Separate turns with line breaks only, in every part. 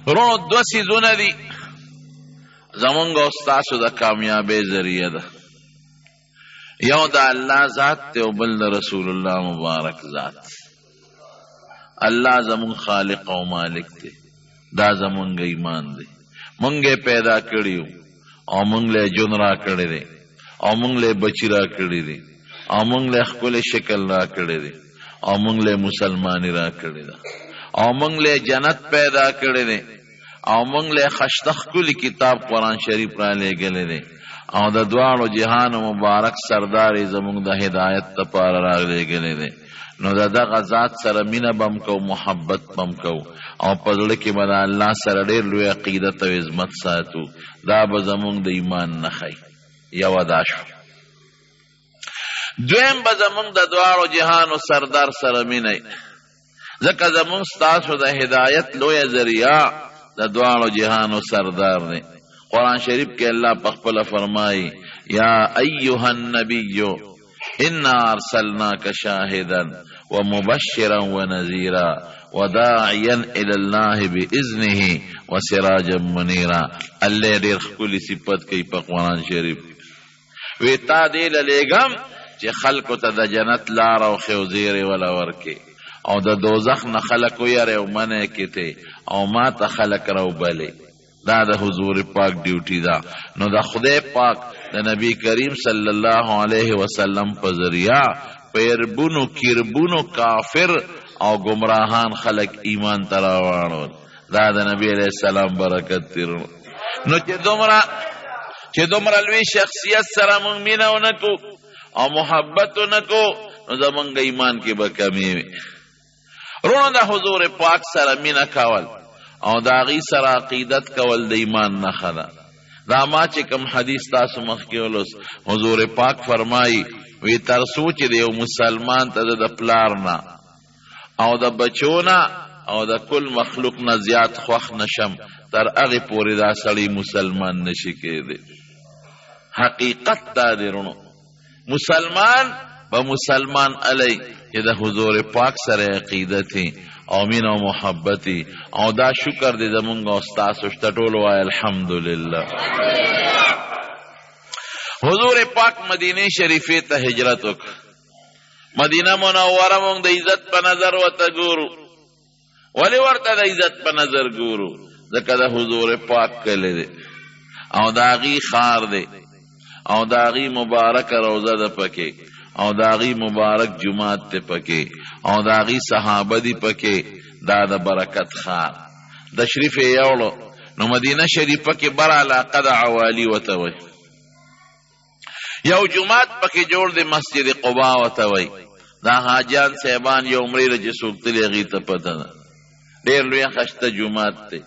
رونو دو سیزونه دی زمونږ او ستاسو د کامیابۍ ذریعه ده. یو د الله ذات دی او بل د رسول الله مبارک ذات. الله زمون خالق او مالک دی، دا زمونږ ایمان دی. مونږ پیدا کړیو او مونږ له جون را کړی دی او مونږ له بچی را کړی دی او مونږ له خپل شکل را کړی دی او مونږ له مسلمانی را کړی دی او مونږ له جنت پیدا کړی دی او مونږ له خشتخ کلی کتاب قرآن شریف را لېږلی دی او د دواړو جهان مبارک سردار زمونږ د هدایت لپاره را لېږلی دی. نو د دغه ذات سره مینه بم کو، محبت بم کو او په زړه کې به د الله سره ډېر لوی عقیدت او عظمت ساتو. دا به زمونږ د ایمان نښی. یوه دا شو. دویم به زمونږ د دواړو جهانو سردار سره مینه، ځکه زمونږ ستاسو د هدایت لویه ذریعه د دواړو جهانو سردار دی. قرآن شریف کې الله په خپله فرمایي یا ایها النبی انا ارسلناک شاهدا ومبشرا ونذیرا وداعیا الی الله باذنه وسراجا منیرا. الله ډېر ښکلي صفت کوي په قرآن شریف. وی تا دې للیږم چې خلکو ته د جنت لار او ښې وله ورکې او د دوزخ نه خلک ویرې او منع کړې او ما ته خلک راوبلې. دا د حضور پاک ډیوټي ده. نو د خدای پاک د نبی کریم صلی الله علیه وسلم په ذریعه پیربونو کیربونو کافر او گمراهان خلک ایمان ته راوړل. دا د نبی علیہ السلام برکت دی. نو چې دومره لوی شخصیت سره مونږ مینه ونه کو او محبت ونه کو نو زمونږ ایمان کې به کمی وي. رونو د حضور پاک سره مینه کول او د هغې سره عقیدت کول د ایمان نښه ده. دا ما چې کوم حدیث تاسو مخکې ولوست، حضور پاک فرمایي وی تر څو چې د یو مسلمان ته د پلار نه او د بچو نه او د کل مخلوق نه زیات خوښ نشم تر هغې پورې دا سړی مسلمان نشي کېدی. حقیقت دا دی رونو، مسلمان به مسلمان علی چې د حضور پاک سره عقیدتي او مینه او محبتي. او دا شکر دی زمونږ او ستاسو شته. ټول وایه الحمدلله. حضور پاک مدینه شریفې ته هجرت وکړ. مدینه منوره مونږ د عزت په نظر ورته ګورو. ولې ورته د عزت په نظر ګورو؟ ځکه د حضور پاک کلی دی او د هغې ښار دی او د هغې مبارکه روضه ده پکې او د هغې مبارک جومات دی پکې او د هغې صحابه دي پکې. دا د برکت ښار. تشریف یې یوړو نو مدینه شریفه کې بر علاقه د عوالي ورته وایي. یو جومات پکې جوړ دی، مسجد قبا ورته وایي. دا حاجیان صاحبان یو عمرې چې څوک تلي هغې ته پته ده. ډېر لوی ښایسته جومات دی.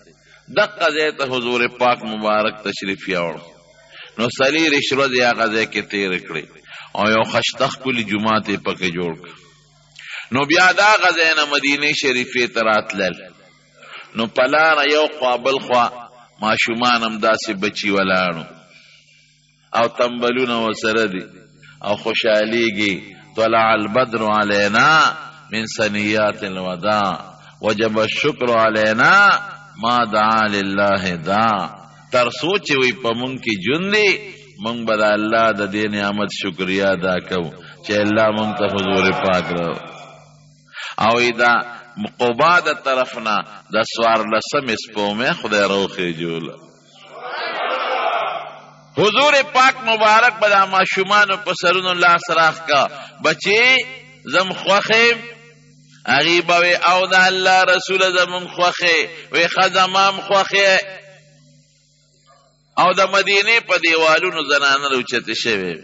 دقه ځای ته حضور پاک مبارک تشریف یوړو نو څلېرویشت ورځې هغه ځای کې تېرې کړې او یو ښایسته ښکلي جومات یې پکې جوړ کړ. نو بیا د هغه ځای نه مدینې شریفې ته راتلل. نو په لاره یو خوا بل خوا ماشومان همداسې بچي ولاړو او تنبلونه ورسره دي او خوشحالېږي. طلع البدر علینا من ثنیات الوداع وجب الشکر علینا ما دعا لله دا. تر څو چې وی په مونږ کې ژوند دی مونږ به د الله د دې نعمت شکریا ادا کوو چې الله مونږ ته حضور پاک راو. او دا قبا د طرف نه د 14 سپومې خدای راوخېجوله. حضور پاک مبارک به د ماشومانو په سرونو لاس راخ کا بچې زم خوښیم. هغې به وی او د الله رسوله زمونږ خوښې وی ښه زمام خوښې. او د مدینې په دیوالونو زنانه راوچتې شوې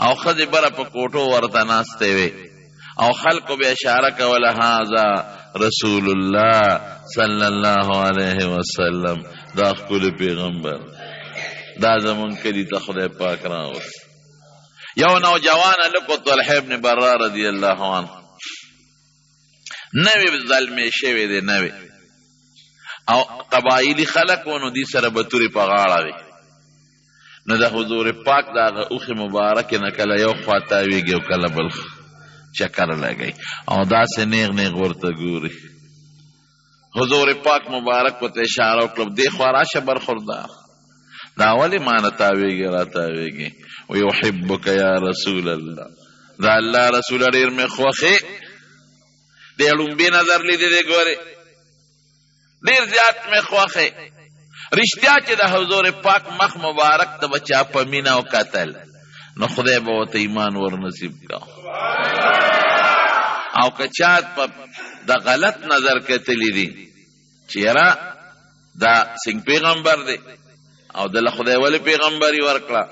او ښځې بره په کوټو ورته ناستې وې او خلکو به اشاره کوله هذا رسول الله صلی الله علیه وسلم. دا ښکلی پیغمبر دا زمونږ کلي ته خدای پاک راوست. یو نوجوان هلک و طلحه ابن برا رضی الله عنه نوی ظلمی شوی دی نوی او قبایلی خلق و نو دی سره بطوری پا غاړه وی. نو د حضور پاک دا اوخ مبارک نه کله یو خوا تاویږي او کله بل چکر لګي او داسې نیغ نیغ ورته ګوري. حضور پاک مبارک ورته اشاره وکړه دې خوا راشه برخوردار دا ولې ما نه تاویږي را تاویږي ویحبک یا رسول الله دا الله رسول ډېر مې خوښې دې لومبي نظر لیدې دې ګورې ډېر زیات مې خوښې رښتیا چې د حضور پاک مخ مبارک ته به چا په مینه وکتل نو خدای به ورته ایمان ورنصیب کا او که چا په د غلط نظر کتلی دي چې یاره دا څنګه پیغمبر دی او دله خدای ولې پیغمبري ورکړه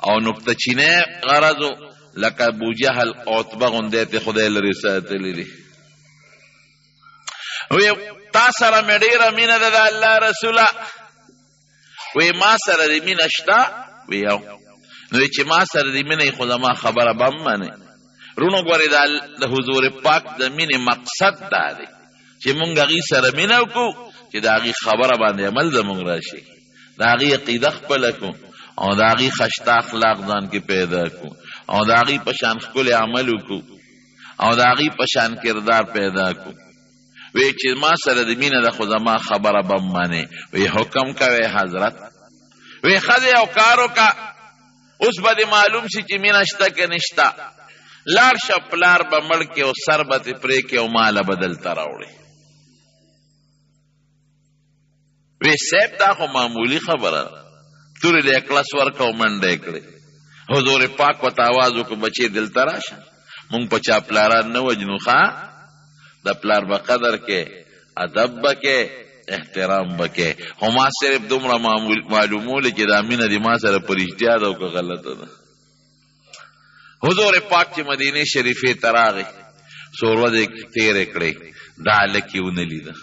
او نکته چینه غرض لکه ابوجهل عتبه غوندې ته خدای لري ساتلی دي وی تا سره مې ډېره مینه ده د الله رسوله وی ما سره دې مینه شته وی یو نو چې ما سره دې مینه خو زما خبره به هم منې رونو ګورې د حضور پاک د مینې مقصد دا دی چې مونږ هغې سره مینه وکړو چې د هغې خبره باندې عمل زمونږ راشي د هغې عقیده خپله کړو او د هغې خشته اخلاق ځان کې پیدا کړو او د هغې په شان ښکلی عمل وکړو او د هغې په شان کردار پیدا کړو وی چې ما سره د مینه ده خو زما خبره به هم منې وی حکم کوئ حضرت وی ښځې او کار وکړه اوس به دې معلوم شي چې مینه شته که نشته لار شه پلار به مړ کې او سر به تې پرې کې او ماله به دلته راوړې وی صاحب دا خو معمولي خبره ده تورې د اکلس ورکه او منډه یې کړې حضور پاک ورته آواز وکړو بچې دلته راشه مونږ په چا پلاران نه وجنو ښه د پلار به قدر کې ادب به کې احترام به کې خو ما صرف دومره معلومولی چې دا مینه دې ما سره په رښتیا ده او که غلطه ده حضور پاک چې مدینه شریفې ته راغی څو ورځې تېرې کړې دا هلک یې ونه لیده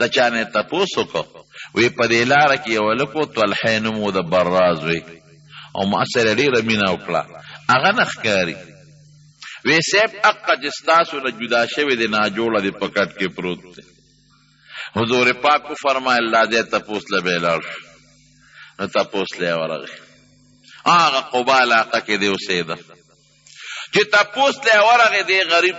د چا نه یې تپوس وکړو وی په دې لاره کې یو هلک و طلحې نوم و د براز وی او ما سره ډېره مینه وکړه هغه نه ښکاري وی صاحب اقه چې ستاسو نه جدا شوی دی ناجوړه دی په کټ کې پروت دی حضور پاک فرمایل دا ځای تپوس له به یې لاړ شو نو تپوس له یې ورغی هغه قبا علاقه کې دی اوسېده چې تپوس له یې ورغی دی غریب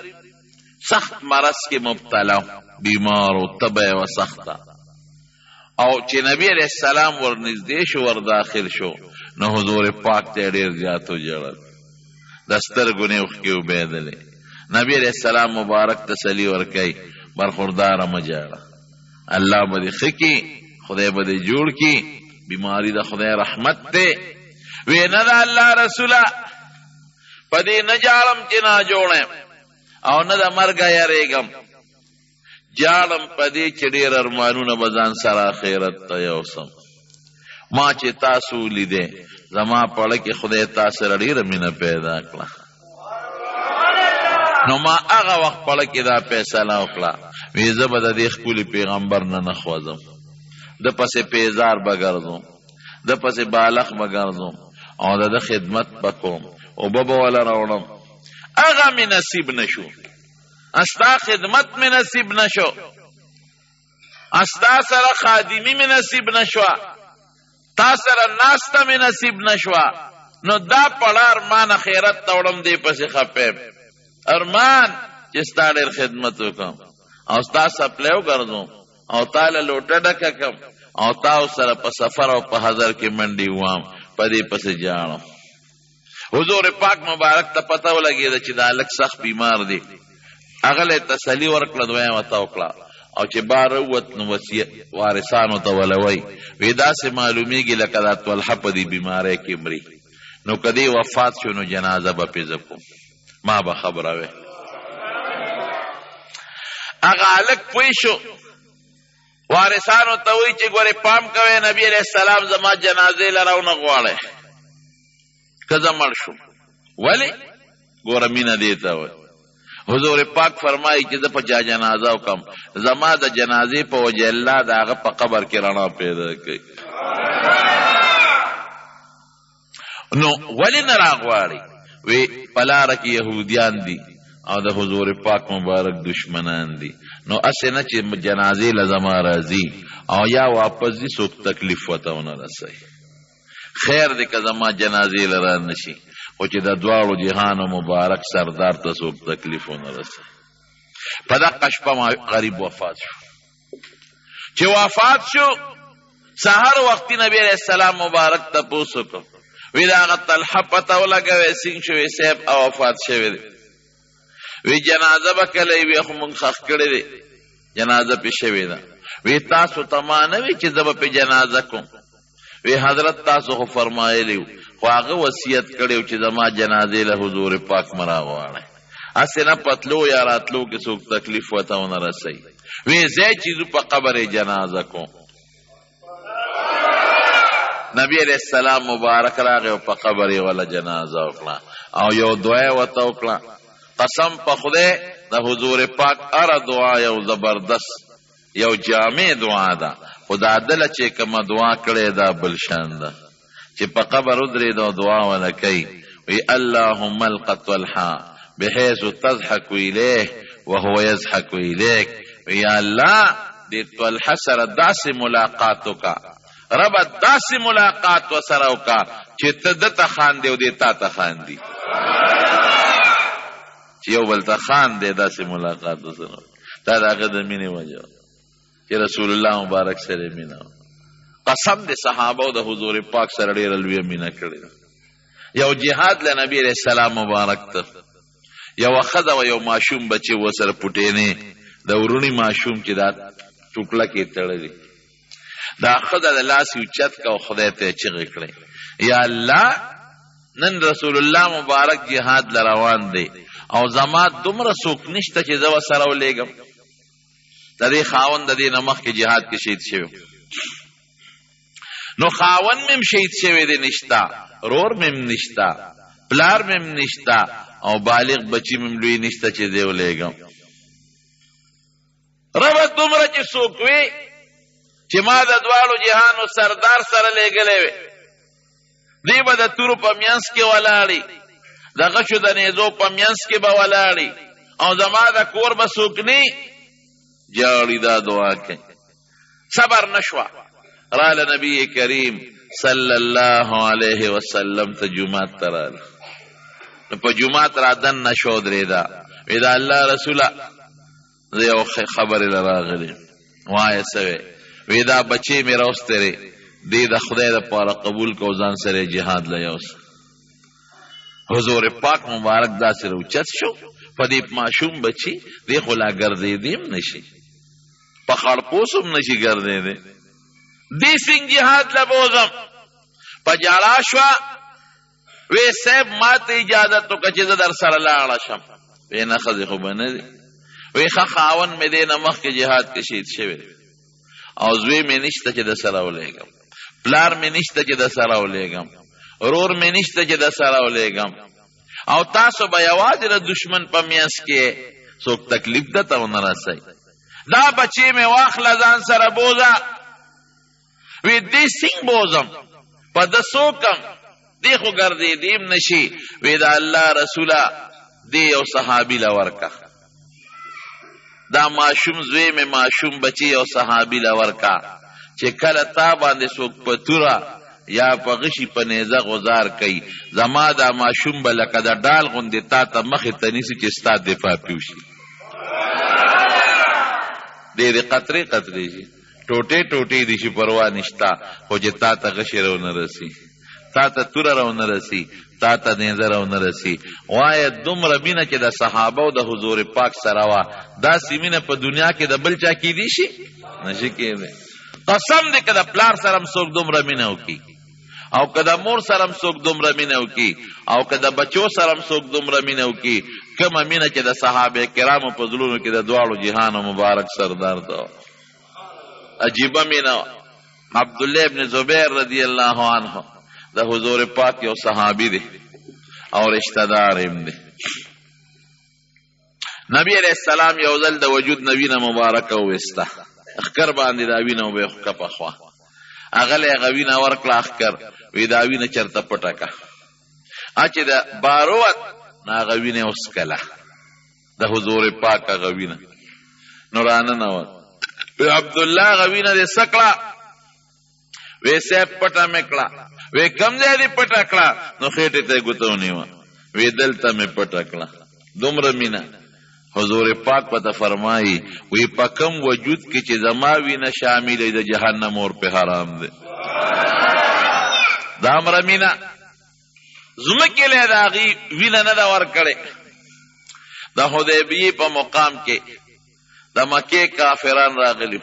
سخت مرض کې مبتلا بیمار و تبه یې وه سخته او چې نبی علیه السلام ورنږدې شو ور داخل شو نو حضور پاک ته یې ډېر زیات وژړل د سترګو نه اوښکې وبهېدلې نبی علیه السلام مبارک تسلي ورکوي برخورداره مه ژاړه الله به دې ښه کړي خدای به دې جوړ کړي بیماري د خدای رحمت دی وی نه د الله رسوله په دې نه جاړم چې ناجوړ یم او نه د مرګه یریږم جاړم په دې چې ډېر ارمانونه به ځان سره آخرت ته یوسم ما چې تاسو ولیدې زما پړه کې خدای تا سره ډېره مینه پیدا کړه نو ما هغه وخت پړه کې دا فیصله وکړه وی زه به د دې ښکلي پیغمبر نه نه خوځم د پسې پیزار به ګرځم د پسې بالغ به ګرځم او د ده خدمت به کوم اوبه به وله راوړم هغه مې نصیب نه شو استا خدمت مې نصیب نه شو استا سره خادمي مې نصیب نه شوه تا سره ناسته مې نصیب نه شوه نو دا پړه ارمان خیرت ته وړم دې پسې خپیم ارمان چې ستا ډېر خدمت وکړم او ستا سپلی وګرځم او تا له لوټه ډکه کړم او تا سره په سفر او په حضر کې منډې ووام په دې پسې جاړم حضور پاک مبارک ته پته ولګېده چې دا هلک سخت بیمار دی هغه له تسلي ورکړه دویم ورته وکړه او چې بار ووت نو وارثانو ته ولوی وی داسې معلومیږي لکه دا طلحه په دې بیمارۍ کې مري نو که دې وفات شو نو جنازه به پې زه کوم ما به خبره وی هغه هلک پوه شو وارثانو ته وی چې ګورې پام کوئ نبي علیه السلام زما جنازې له راونه غواړی که زه مړ شم ولې ګوره مینه دې ته وی حضور پاک فرمایي چې زه په چا جنازه وکړم زما د جنازې په وجه الله د هغه په قبر کې رڼا پیدا کوي نو ولې نه راغواړي وی په لاره کې یهودیان دي او د حضور پاک مبارک دشمنان دي نو اسې نه چې جنازې له زما راځي او یا واپس دي څوک تکلیف ورته ونه رسوي خیر دی که زما جنازې له را نشي خو چې د دواړو جهانو مبارک سردار ته څوک تکلیف ونه رسوي په دغه شپه غریب وفات شو چې وفات شو سحر وختي نبی علیہ السلام مبارک تپوس وکړ وی د هغه طلحه پته ولګوې سینګ شوی صاحب او وفات شوی دی وی جنازه به کله وي خو موږ ښخ کړی دی جنازه پې شوې ده وی تاسو ته ما نه وي چې زه به پې جنازه کوم وی حضرت تاسو خو فرمایلی و خو هغه وصیت کړی و چې زما جنازې له حضور پاک مه راغواړئ هسې نه پتلو یا راتلو کې څوک تکلیف ورته ونه رسوي وی ځای چې زو په قبر جنازه کوم نبی علیہ السلام مبارک راغی او په قبر یې وله جنازه وکړه او یو دعا یې ورته وکړه قسم په خدای د حضور پاک هره دعا یو زبردست یو جامع دعا ده خو دا دله چې کومه دعا کړې ده بل شان ده چې په قبر ودرېد او دعا ونه کوي وی اللهم القط طلحه بحيث تضحك إليه وهو يضحك إليك یا الله دې طلحه سره داسې ملاقات وکړه ربه داسې ملاقات ورسره وکړه چې ته ده ته خاندې او دې تا ته خاندي چې یو بل ته خاندې داسې ملاقات ورسره دا د هغه د مینې وجه چې رسول الله مبارک سره مینه قسم د صحابه د حضور پاک سره ډېره لویه مینه کړې یو جهاد له نبی علیہ السلام مبارک ته یو ښځه و یو ماشوم بچی ورسره پټېنې د ورونی ماشوم چې دا ټوکړه کې تړلي دا ښځه د لاس اوچت که او خدای ته یې چغې کړې یا الله نن رسول الله مبارک جهاد له روان دی او زما دومره څوک نشته چې زه ورسره ولېږم د دې خاوند د دې نه مخکې جهاد کې شهید شوی نو خاوند مم شهید شوی دی نشته رور مم نشته پلار مم نشته او بالغ بچی مم لوی نشته چې دی ولېږم ربه دومره چې څوک وي چې ما د دواړو جهانو سردار سره لېږلی وی دی به د تورو په منځ کې ولاړي د غشو د نیزو په منځ کې به ولاړي او زما د کور به څوک نی جاړي دا دعا کوي صبر نشوه راله نبی کریم صلی الله علیه وسلم ته جومات ته راله نو په جومات را دننه شو درېده وی د الله رسوله زه یو خبرې له راغلی وایه څه وی دا بچې مې راوسترې دی د خدای دپاره قبول کو ځان سره جهاد له یوسه حضور پاک مبارک داسې راوچت شو په دې ماشوم بچي دی خو لا ګرځېدی هم نشي په خړپوس هم نشي ګرځېدی دی سنګ جهاد له بوځم په جاړه شوه وی صاحب ما ته اجازت وکړه چې زه در سره لاړه شم وی نه ښځې خو به نه دي وی ښه خاوند مې دی نه مخکې جهاد کې شهید شوی او زوی مې نشته چې د سره ولېږم پلار مې نشته چې د سره ولېږم رور مې نشته چې د سره ولېږم او تاسو به یوازې د دشمن په منځ کې څوک تکلیف درته ونه رسوي دا بچې مې واخله ځان سره بوځه وی دې څنګه بوځم په ده څوکم دی خو ګرځېدیم نشي وی د الله رسوله دی یو صحابي له ورکه دا ماشوم زوی مې ماشوم بچی یو صحابي له ورکه چې کله تا باندې څوک په توره یا په غشي په نیزه غزار کوي زما دا ماشوم به لکه د ډال غوندې تا ته مخې ته نیسي چې ستا دفاع پې وشي ډېرې قطرې قطرې شي ټوټې ټوټې دي چې پروا نشته خو چې تا ته غشي راونه رسي تا ته توره راونه رسي تا ته نیزه راونه رسي وایه دومره مینه چې د صحابه او د حضور پاک سره وه داسې مینه په دنیا کې د بل چا کیدی شي نشي کېدی قسم دی که د پلار سره هم څوک دومره مینه وکړي او که د مور سره هم څوک دومره مینه وکړي او که د بچو سره هم څوک دومره مینه وکړي کومه مینه چې د صحابه کرامو په زړونو کې د دواړو جهانو مبارک سردار ته عجیبه مینه عبدالله ابن زبیر رضی الله عنه د حضور پاک یو صحابی دی او رشتہ دار هم دی نبی علیہ السلام یو ځل د وجود نوینه مبارکه وویسته اخکر باندې دا وینه به کپه خوا هغه له هغه وینه ورکړه اخکر وی دا وینه چرته پټه که چې د باروت نه هغه وینه وسکله د حضور پاک هغه وینه نو راننوت وی عبدالله هغه وینه دې څه کړه وی صاحب پټه مې کړه وی کم ځای دې پټه کړه نو خېټې ته یې ګوته ونیوه وی دلته مې پټه کړه دومره مینه حضور پاک پته فرمایي وی په کم وجود کې چې زما وینه شامل د جهنم اور په حرام دی دا امر مینا زمکه له داغي وینه نه دا ور کړي د حدیبیه په مقام کې د مکه کافران راغلي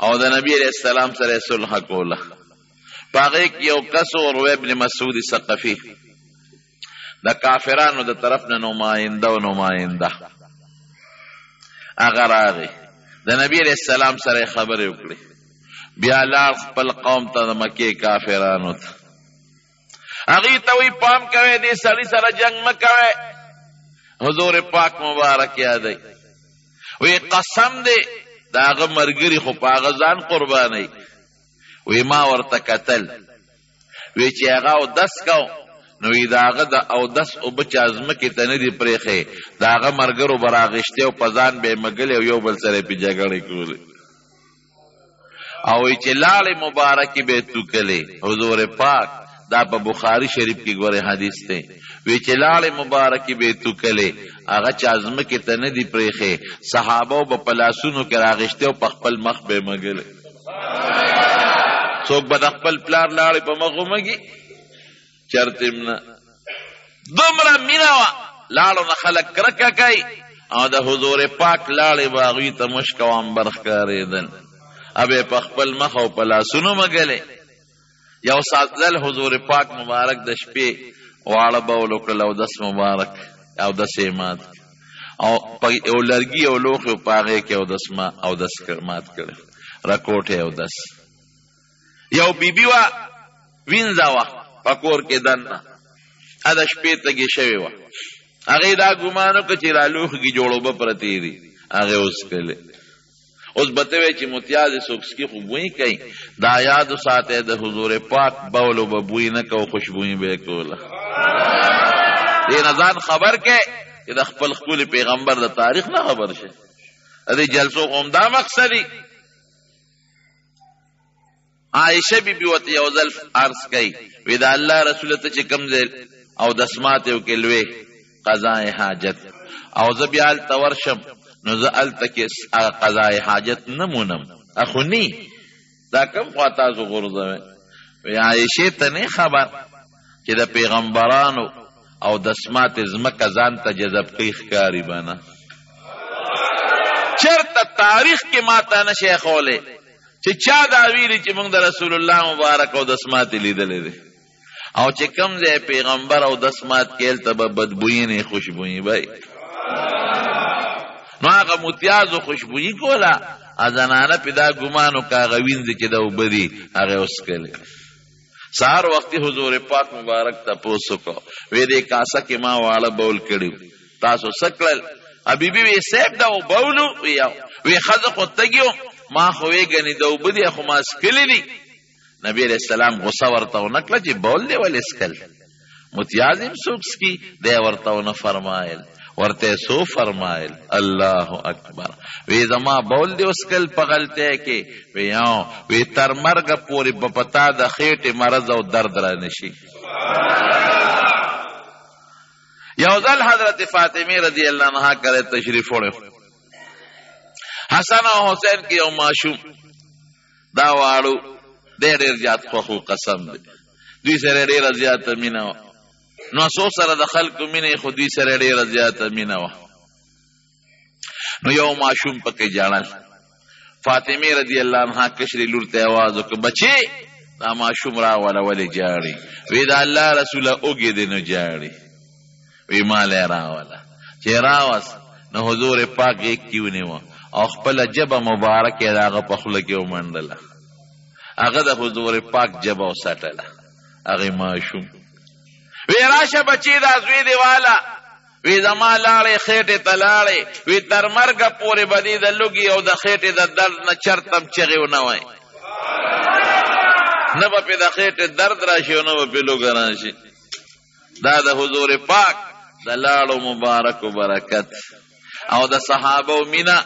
او د نبی علیہ السلام سره صلح کوله پاغه یو کس او ابن مسعود ثقفی د کافرانو د طرف نه نماینده هغه راغی د نبی علیہ السلام سره خبرې وکړي بیا لار خپل قوم ته د مکه کافرانو ته هغه ته وی پام کوي دې سړی سره جنگ مکوي حضور پاک مبارک یادای وی قسم دې داغه مرګري خو پاغه ځان قرباني وی ما ورته قتل وی چې هغه او دس کو نو وی داغه د او دس او بچ ازمه کې تنه دی پرېخه داغه مرګرو براغشته او پزان به مګل او یو بل سره په جګړه کول او چې لال مبارک به تو کله حضور پاک دا په بخاری شریف کې ګوره حدیث ته وی چې لال مبارک به تو کله هغه چې ازمه کې تنه دی پرېخه صحابه په پلاسونو کې راغشته او په خپل مخ به مګل څوک به خپل پلار لاړې په مخ ومږي چرتمنا دومره میناوه لاړو نه خلک کرکه کوي او د حضور پاک لاړې به هغوی ته مشک او عنبر ښکارېدل ابې په خپل مخ او په لاسونو مګلې یو ساتل حضور پاک مبارک د شپې واړه بول وکړل او دس مبارک او دس یې مات او یو لرګي او لوښي په هغې کې او دس مات کړی رکوټ او دس یو بیبي وه وینځه وه په کور کې دننه اده شپې تږې شوې وه هغې دا ګمان وکړه چې را لوښي جوړوبه پرتې دي هغې وڅکلې اوس به ته وایې چې متیازې څوک څکي خو بوی کوي دا یاد وساتئ د حضور پاک بولو به بوی نه کو خوشبویي به یې کوله دې نه ځان خبر کړې چې د خپل ښکلي پیغمبر د تاریخ نه خبر شي د دې جلسو خو همدا مقصدي عائشه بی بی ورته یو ځل عرض کوي وی د الله رسول ته چې کوم ځای او دسمات یې وکړې لوی قضای حاجت او زه بیا هلته ورشم نو زه هلته کې قضای حاجت نه مونم اخو نی دا کوم خوا تاسو غورځوئ وی عایشې ته نه خبر چې د پیغمبرانو او دسمات ځمکه ځان ته جذب کوي ښکاري به نه چېرته تاریخ کې ماته نشی ښولی چې چا دا ویلي چې موږ د رسول الله مبارک او دسمات لیدلی دی او چې کوم ځای پیغمبر او دسمات کې هلته به بدبویي نه خوشبویي به نو هغه متیازو خوشبویي کوله زنانه پې دا ګمان وکړه هغه وینځې چې د اوبه دي هغې وڅکلې سهار وختي حضور پاک مبارک تپوس وکړو وی دې کاسه کې ما واړه بول کړي تاسو څه کړل حبیبي وی صاحب دا بولو وی ښځه خو تږي ما خو وی ګنې د اوبه دي خو ما څکلي دي نبی علیہ السلام غصه ورته ونه کړه چې بول دی ولې څکل متیاز هم څوک څکي دی ورته ونه فرمایل ورته سو فرمایل الله اکبر وی زما بول دی وسکل په غلطۍ کې وی تر مرګه پورې به پتا د خېټې مرض او درد را نشي یو ځل حضرت فاطمه رضی الله عنها کرے تشریف وړو حسن او حسین کې یو ماشوم دا واړو ډېر زیات خوښ قسم دی دوی سره ډېره زیاته مینه وه نو څو سره د خلکو مینې خو دوی سره ډېره زیاته مینه وه نو یو ماشوم پکې جاړل فاطمه رضی الله عنها کشرې لور ته آواز وکړ بچې دا ماشوم راوله ولې جاړي وی د الله رسوله اوږې دی نو جاړي وی مالی راوله چې راوست نو حضور پاک یې کیونیوه او خپله ژبه مبارکه د هغه په خوله کې ومنډله هغه د حضور پاک ژبه وسټله هغې ماشوم وی راشه بچې دا زوی دی واله وی زما لاړې خېټې ته لاړې وی تر مرګه پورې به دې د لوږې او د خېټې د درد نه چرتم چغې ونه وای نه به پې د خېټې درد راشي او نه به پې لوږه راشي دا د حضور پاک د لاړو مبارکو برکت او د صحابو مینه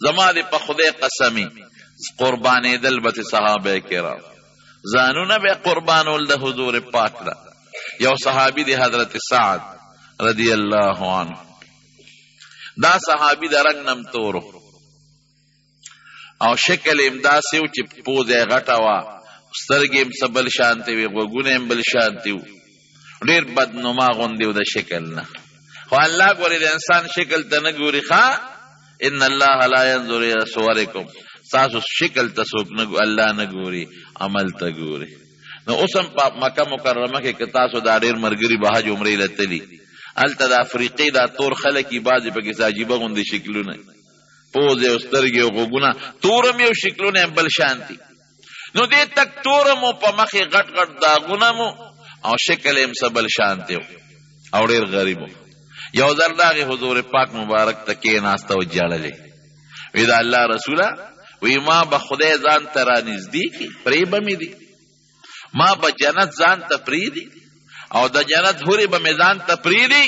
زما دې په خدای قسمي قربانېدل به صحابه کرام ځانونه به قربانول د حضور پاک له یو صحابي دی حضرت سعد رضی الله عنه دا صحابي د رنګ نم تورو او شکل هم داسې و چې پوزه یې غټه وه سترګې هم څه بل شانتې وې غوږونه هم بل شانتې وو ډېر بدنما غوندې و د شکل نه خو الله ګورې د انسان شکل ته نه ګوري ښه ان الله لا ينظر الى صورکم ستاسو شکل ته څوک الله نه ګوري عمل ته ګوري نو اوس هم په مکه مکرمه کې که تاسو دا ډېر ملګري به حج عمرې له تلي هلته د افریقې دا تور خلک یي بعضې پکې څه عجیبه غوندې شکلونه پوزې او سترګې او غوږونه تور هم یو شکلونه هم بل شان دي نو دې تک تور مو په مخې غټ غټ داغونه مو او شکل هم څه بل شان دی او ډېر غریب یو ځل دغې حضور پاک مبارک ته کېناسته او ژړلې وی د الله رسوله وی ما به خدای ځان ته رانږدې کړي پرې به مې دي ما به جنت ځان ته پرېږدي او د جنت هورې به مې ځان ته پرېږدي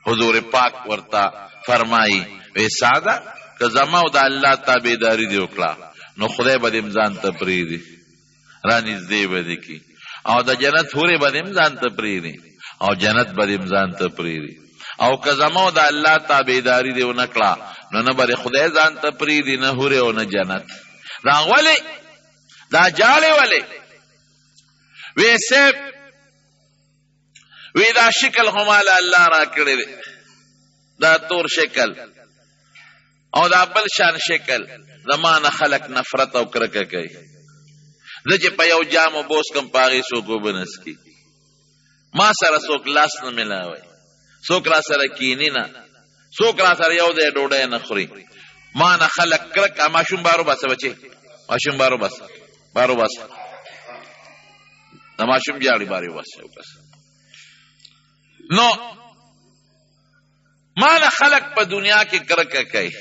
حضور پاک ورته فرمایي وی ساده که زما او د الله تابعداري دې وکړه نو خدای به دې ځان ته پرېږدي رانږدې به دې کړي او د جنت هورې به دې ځان ته پرېږدي او جنت به دې ځان ته پرېږدي او که زما او د الله تابعداري دې ونه کړه نو نه به خدای ځان ته پرېږدي نه هورې او نه جنت دا ولې دا جاړې ولې وی صاحب وی دا شکل خو ماله الله را کړی دی دا تور شکل او دا بل شان شکل زما نه خلک نفرت او کرکه کوي زه چې په یو جام اوبه څکم په هغې څوک اوبه نه څکي ما سره څوک لاس نه میلاوی څوک را سره کینی نه څوک را سره یو دی ډوډۍ نه خوري ما نه خلک کرکه ماشوم بارو باسه بچې ماشوم بارو باسه بارو باسه د ماشوم جاړې بارې وباسه نو ما نه خلق په دنیا کې کرکه کوي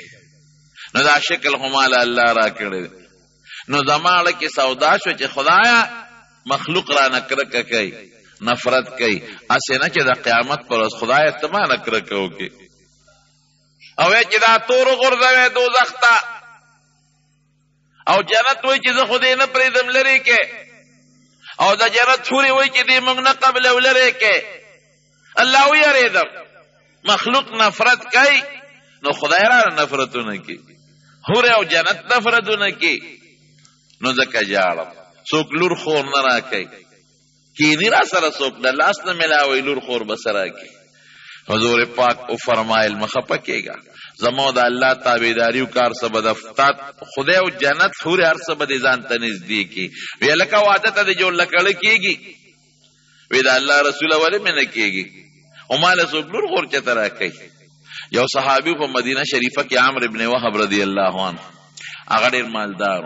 نو دا شکل خو ماله الله را کړی نو زما اړه کې سودا شو چې خدایا مخلوق را نه کرکه کوي نفرت کوي هسې نه چې د قیامت پر ورځ خدایا ته ما نه کرکه وکړي او چې دا تور غورځوې دوزخ ته او جنت وایي چې زه خو دې نه پرېږدم لرې کې او د جنت حورې وایي چې دې موږ نه قبله او لرې کې الله ویریدم مخلوق نفرت کوي نو خدای را نفرتونه کوي حورې او جنت نفرتونه کوي نو ځکه ژاړم څوک لور خور نه راکوي کینی را سره څوک د لاس نه میلاوی لور خور به سره کوي حضور پاک او فرمایل مخفه کېږه زما د الله تابعداري وکړه هر څه به د خدای او جنت حورې هر څه به دې ځان ته نږدې کړي وی لکه واده ته دې جوړ لکړه کېږي وی د الله رسوله ولې مې نه کېږي او ماله څوک لور خور چېرته راکوي یو صحابي په مدینه شریفه کې عمرو ابن وهب رضی الله عنه هغه ډېر مالدار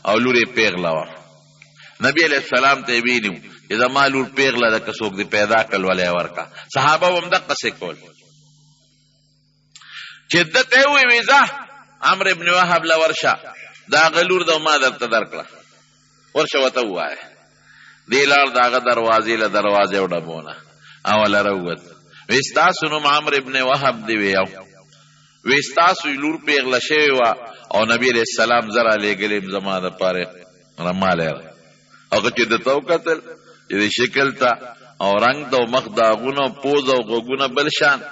او لور یې پیغله وه نبی علیه السلام ته یې ویلي چې زما لور پیغله ده که څوک دې پیدا کړل ولی یې ورکړه صحابه به هم دقسې کول چې ده ته یې وویل ځه عمرو ابن وهب له ورشه د هغه لور ده ما درته درکړه ورشه ورته ووایه دې لاړ د هغه دروازې له دروازې او ډبونه اوله راووت وی ستاسو نوم عمرو ابن وهب دی ویو وی ستاسو لور پیغله شوې وه او نبي علیه السلام زه رالیږلې یم زما دپاره رمالی هغه چې درته وکتل چې د شکل ته او رنګ ته او مخ داغونه او پوز او غوږونه بل شان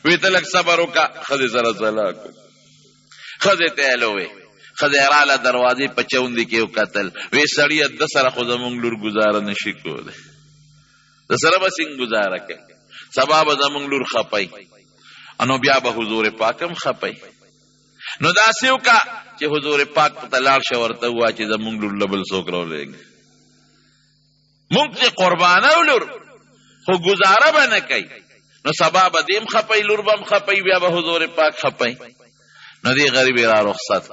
وی ته لږ صبر وکړه ښځې سره صلاح کړو ښځې ته یې لوې ښځې راله دروازې په چوندې کې وکتل وی سړیه ده سره خو زمونږ لور ګزاره نه شي کولی د سره به څنګه ګزاره کوي سبا به زمونږ لور خپی نو بیا به حضور پاک هم خپی نو داسې وکړه چې حضور پاک ته لاړ شه ورته ووایه چې زمونږ لور له بل څوک راولېږي مونږ چې قربانه لور خو ګزاره به نه کوي نو سبا به دې هم خپی لور به هم خپی بیا به حضور پاک خپی نو دې غریب یې را رخصت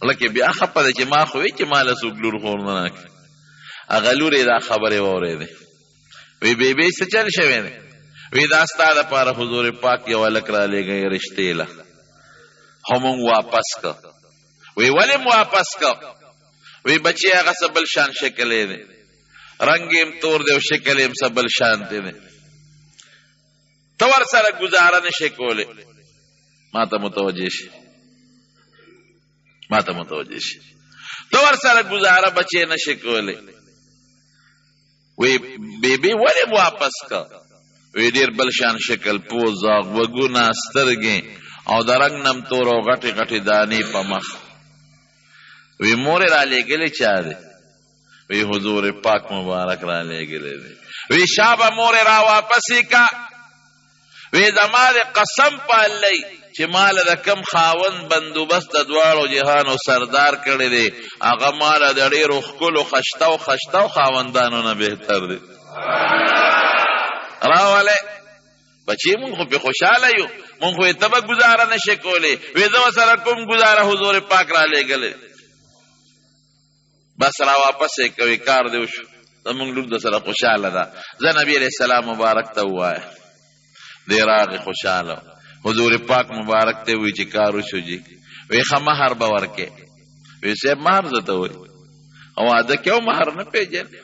لکه بیا خپه دی چې ما خو وی چې ما له څوک لور خور نه راکړي هغه لور یې دا خبرې واورېدې وی بیبی څه چل شوی دی وی دا ستا دپاره حضور پاک یو هلک رالیږی رشتې له خو مونږ واپس که وی ولې م واپس که وی بچی هغه څه بل شان شکل یې دی رنګ یې تور دی او شکل یې څه بل شانتی دی ته ورسره ګزاره نه شې کولی ما ته متوجه شي ته ورسره ګزاره بچی نه شې کولی وی بیبي ولې واپس که وی ډیر بل شان شکل، پوزه، غوږونه، سترګې او د رنګ نم تور او غټې غټې دانې په مخ. وی مور را لېږلی چا دی؟ وی حضور پاک مبارک را لېږلی دی. وی شابه مور را واپسې کا. وی زما د قسم په الله چې مال د کم خاوند بندوبست د دواړو جهانو سردار کړی دی، هغه مال د ډېرو ښکلو خشتو خاوندانو نه بهتر دی. راولې بچی مونږ خو پې خوشحاله یو، مونږ خو یې ته به ګزاره نشې کولی. وی زه ورسره کوم ګزاره حضور پاک را لېږلی. بس را واپس یې کوي، کار دی وشو، زمونږ لور د سره خوشحاله ده. زه نبي علیه السلام مبارک ته ووایه. دی راغی خوشحاله. حضور پاک مبارک ته وی چې کار وشو جي. وی ښه مهر به ورکې. وی صاحب مهر زه ته وایي او واده کې او مهر نه پېژنې.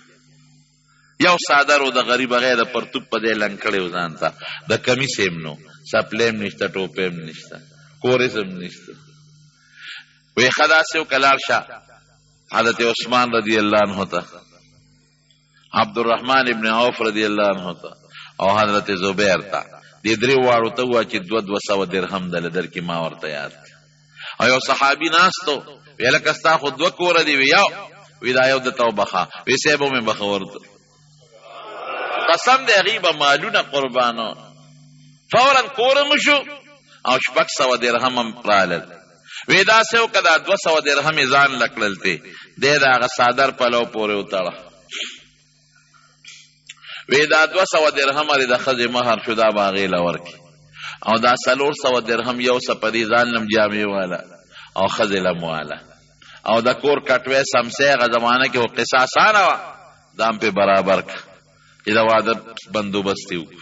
یو څادر و د غریب هغه د پرتوب په دی لنګ کړی و ځان ته، د کمیس هم نو، څپلۍ هم نشته، ټوپۍ هم نشته، کورس هم نشته. وی ښه داسې وکړه لاړ شه حضرت عثمان رضی الله عنه ته، عبدالرحمن ابن عوف رضی الله عنه ته او حضرت زبیر ته. دې درې واړو ته ووایه چې 200 درهم دله درکړي، ما ورته یاد کړه. او یو صحابي ناست و، وی لکه ستا خو 2 کوره دي. وی یو، وی دا یو درته وبخه. وی صاحب مې بخه ورته. قسم دی هغې به مالونه قربانو. فورا کوره مو شو او 600 درهم هم رالل. وی داسې وکړه دا 200 درهم یې ځان له کړل تی، دی د هغه څادر پلو پورې وتړه. وی دا 200 درهم د ښځې مهر شو، دا به هغې له ورکړي. او دا 400 درهم یو څه په دې ځان لم جامې واله او ښځې لم واله. او د کور کټوی سمسۍ هغه زمانه کې خو قصه اسانه وه، دا هم پې برابر کړه چې د واده بندوبست یې وکړو.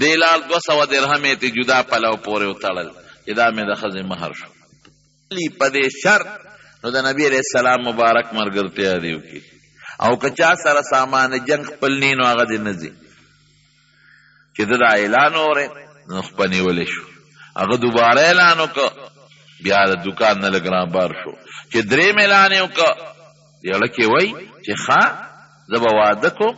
دې لاړ 200 درهم یې تې جدا پلو پورې وتړل چې دا مې د ښځې مهر شو. په دې شرط نو د نبي علیه السلام مبارک ملګرتیا دې وکړي. او که چا سره سامان جنگ خپل نی نو هغه دې نه ځي. چې ده دا اعلان اورې نو خپه نیولی شو، هغه دوباره اعلان وکړه، بیا د دوکان نه لږ رابار شو. چې درېم اعلان یې وکړه، یړه کې وایي چې ښه زه به واده کوم،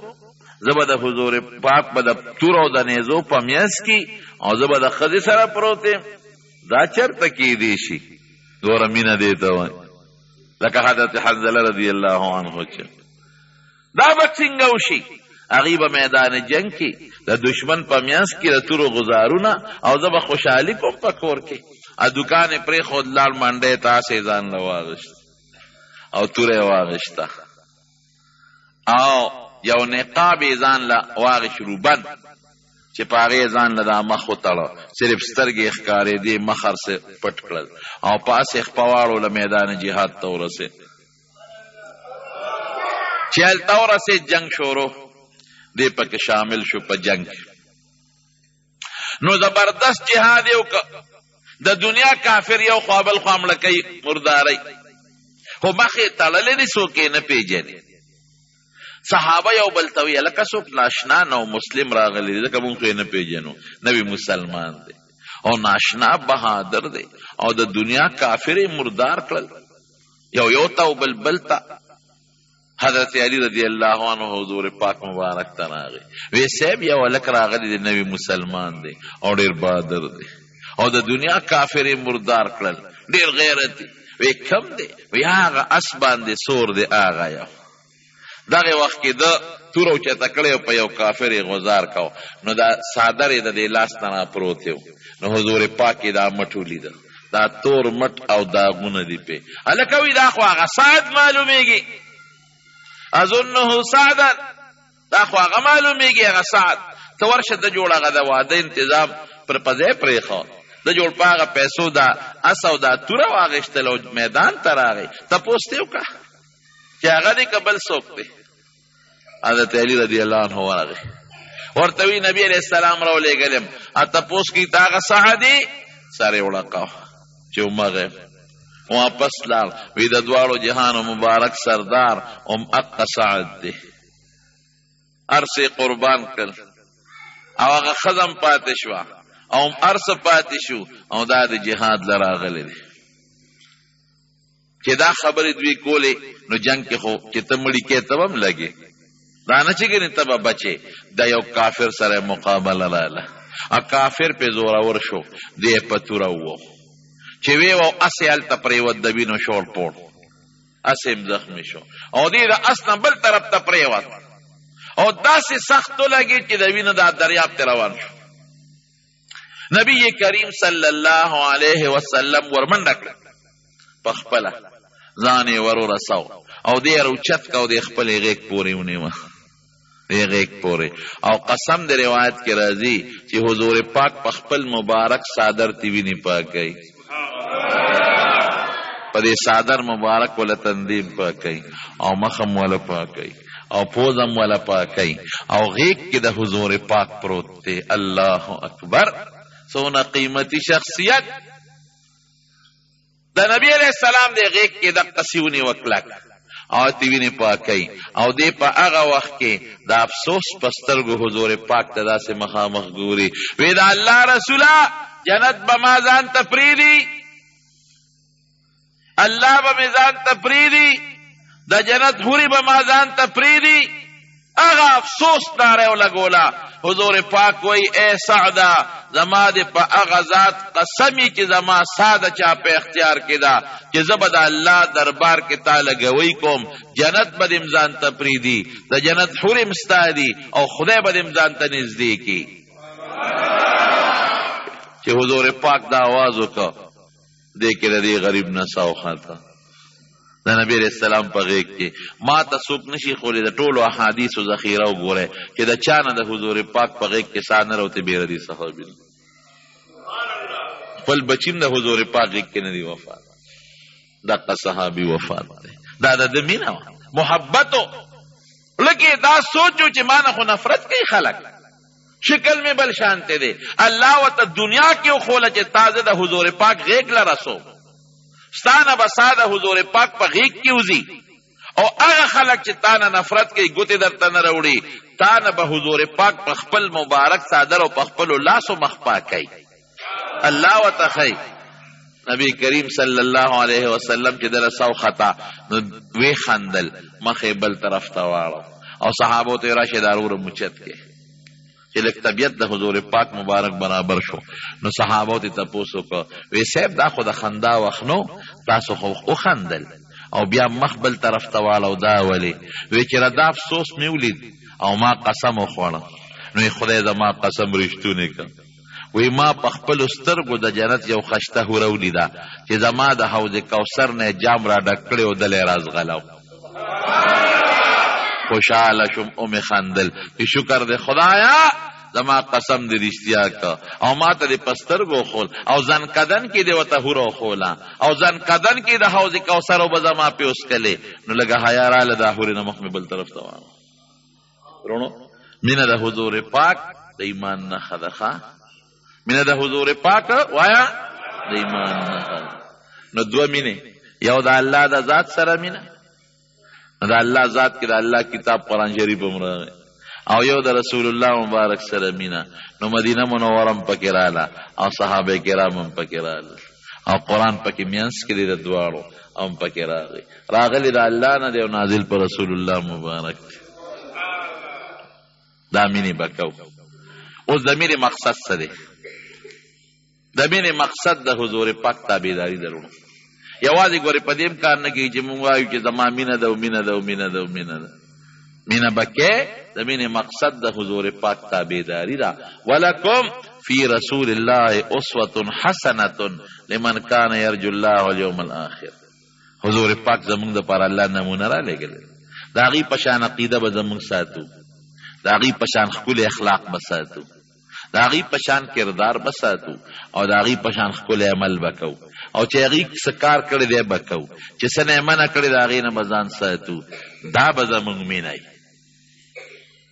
زه به د حضور پاک به د تور او د نیزو په میاس کې او زه به د ښځې سره پروت یم. دا چېرته کېدی شي؟ دومره مینه دې ته وایي لکه حضرت حنظله رضی الله عنه چې دا به څنګه وشي؟ هغې به میدان جنگ کې د دشمن په میانس کې د تورو غزارونه او زه به خوشحالي کوم په کور کې. دوکان یې پرېښود، لاړ منډی تاسې ځان له واغېشته او توره یې واغېشته او یو نقاب یې ځان له واغېش روبند چې په هغې یې ځان له دا مخ وتړه، صرف سترګې یې ښکارېدې، مخ هر څه پټ کړل او پاسې خپه واړو له میدان جهاد ته ورسېد. چې هلته ورسېد جنګ شروع، دی پکې شامل شو په جنګ کې. نو زبردست جهاد یې وکړه. د دنیا کافر یو خوا بل خوا مړه کوي مردارۍ، خو مخ یې تړلی دی، څوک یې نه پېژني. صحابه یو بل ته ویل لکه څوک ناشنا نو مسلم راغلی دی، ځکه مونږ خو یې نه پېژنو، نوی مسلمان دی او ناشنا بهادر دی او د دنیا کافر یې مردار کړل. یو ته او بل ته. حضرت علی رضی الله عنه حضور پاک مبارک ته راغی. وی صاحب یو هلک راغلی دی، نوی مسلمان دی او ډېر بهادر دی او د دنیا کافر یې مردار کړل، ډېر غیرت دی. وی کم دی؟ وی هغه اس باندې سور دی هغه یو. دغه وخت کې د تور اوچته کړی او په یو کافر یې غزار کو، نو دا څادر یې د دې لاس نه راپروت یو. نو حضور پاک یې دا مټ ولیده، دا تور مټ او داغونه دي پې. هلکه وی دا خو هغه سعد معلومېږي، اظنه سعدا، دا خو هغه معلومېږي هغه سعد. ته ورشه د جوړ هغه د واده انتظام پر په ځای پرېښه، د جوړ په هغه پیسو دا اس او دا توره واغېښتل او میدان ته راغی. تپوس ته یې وکړه چې هغه دی که بل څوک دی؟ حضرت علی رضی الله عنه ورغی، ورته وی نبي علیه السلام راولېږلم، تپوس کړي ته هغه سعد دی؟ سر یې وړکاو چې ومغې واپس لاړ. وی د دواړو جهانو مبارک سردار اقا سعد دی. ارس یې قربان کړل او هغه ښځه هم پاتې شوه او ارس پاتې شو او دا د جهاد له راغلی دی. چې دا خبرې دوی کولې نو جنگ کې خو چې ته مړي کې ته هم لګې، دا نه چې ګنې ته به بچې د یو کافر سره مقابله راله کافر پې زورور شو دی په توره ووخ چې وی و اسې هلته پرېوت د وینو شوړ پوړ اسې هم زخمي شو او دی د اس نه بل طرف ته پرېوت او داسې سخت ولګېد چې د وینو دا دریاب ته روان شو نبی کریم صلی الله علیه وسلم ورمنډه کړه په خپله ځان یې ور ورسو او دی روچت که او دی خپلې غېږ پورې ونیوه دی غېږ پورې او قسم د روایت کې راځي چې حضور پاک په خپل مبارک صادر تی وینې پاکوي په دې صادر مبارک ولا تندیم پاکوي او مخم ولا پاکوي او پوزم ولا پاکوي او غېږ کې د حضور پاک پروت دی الله اکبر څونه قیمتي شخصیت د نبی علیہ السلام دی غېږ کې دقسې ونیوه کلک او تی وینې پاکوي او دی په هغه وخت کې د افسوس په سترګو حضور پاک ته داسې مخامخ ګوري وی د الله رسوله جنت به ما ځان ته پرېږدي الله به مې ځان ته پرېږدي د جنت حورې به ما ځان ته پرېږدي هغه افسوس ناره ولګوله حضور پاک وی اے سعده زما دې په هغه ذات قسمی چې زما ساده چا په اختیار کې ده چې زه به د الله دربار کې تا لګوی کوم جنت به دې م ځان ته پرېږدي د جنت حورې م ستا دي او خدای به دې م ځان ته نږدې کړي چې حضور پاک دا آواز وکړه دې کې د دې غریب نه سا وخته د نبی علیہ السلام په غېږ کې ما ته څوک نشي خولی د ټولو احادیثو ذخیره وګورئ چې د چا نه د حضور پاک په غېږ کې سا نه راوتې بېره دي صحابي خپل بچیم د حضور پاک غېږ کې نه دي وفات دقه صحابي وفات دی دا د ده مینه وه محبتو لکه دا سوچو چې ما نه خو نفرت کوي خلک شکل میں بل شانتے دے اللہ و تا دنیا کیوں خولا چے تازه دا حضور پاک غیق لرسو ستانا بسادا حضور پاک پا غیق کیوزی او اغا خلق چے تانا نفرت کی گوتی در تن روڑی تانا با حضور پاک پا خپل مبارک صادر و پا خپل لاس و مخپا کئی اللہ و تا خی نبی کریم صلی اللہ علیہ وسلم چے در سو خطا وی خندل مخی بل طرف تاوارا او صحابو تیرا شدارور مچت کے چې لږ طبیعت د حضور پاک مبارک برابر شو نو صحابو ته تپوس وکړه وی صاحب دا خو د خندا وخت نو تاسو خو وخندل او بیا مخ بل طرف ته واړو دا ولې وی چې دا افسوس مې ولید او ما قسم وخوړه نو خدای زما قسم رښتونی کړ وی ما په خپلو سترګو د جنت یو خشته حوره ولیده چې زما د حوض کوثر نه جام را ډک کړی او دلی راځغلو خوشحاله شم او می خندل چې شکر دې خدایا زما قسم دې رښتیا کا او ما ته دې پسترګو خول او ځن کدن کې دې وته هورو خولا او ځن کدن کې د حوض کوثر او بزما پیوس کله نو لګه حیا را له د هورې نه مخ بل طرف ته وانه ورونو مینه د حضور پاک د ایمان نه خدخه مینه د حضور پاک وایا د ایمان نه نو دوه مینه یو د الله د ذات سره مینه دا الله ذات کې د الله کتاب قرآن شریف امره او یو د رسول الله مبارک سره مینا نو مدینه منوره پکې رااله او صحابه کرام هم پکې رااله او قرآن پکې مینس کې د دواړو هم پکې راغلی د الله نه دی او نازل پر رسول الله مبارک دا مینې بکو اوس د مینې مقصد څه دی د مینې مقصد د حضور پاک تابعداري درونو یوازې ګورې په دې کار نه کېږي چې مونږ وایو چې زما مینه ده او مینه ده او مینه ده او مینه ده مینه بکې د مینې مقصد د حضور پاک تابعداري ده ولکم فی رسول الله اسوة حسنة لمن کان یرجو الله والیوم الاخر حضور پاک زمونږ دپاره الله نمونه را لېږلی د هغې په شان عقیده به زمونږ ساتو د هغې په شان ښکلي اخلاق به ساتو د هغې په شان کردار به ساتو او د هغې په شان ښکلی عمل به کوو او چې هغې څه کار کړی دی به کوو چې څه نه یې منع کړی د هغې نه به ځان ساتو دا به زمونږ مینه وي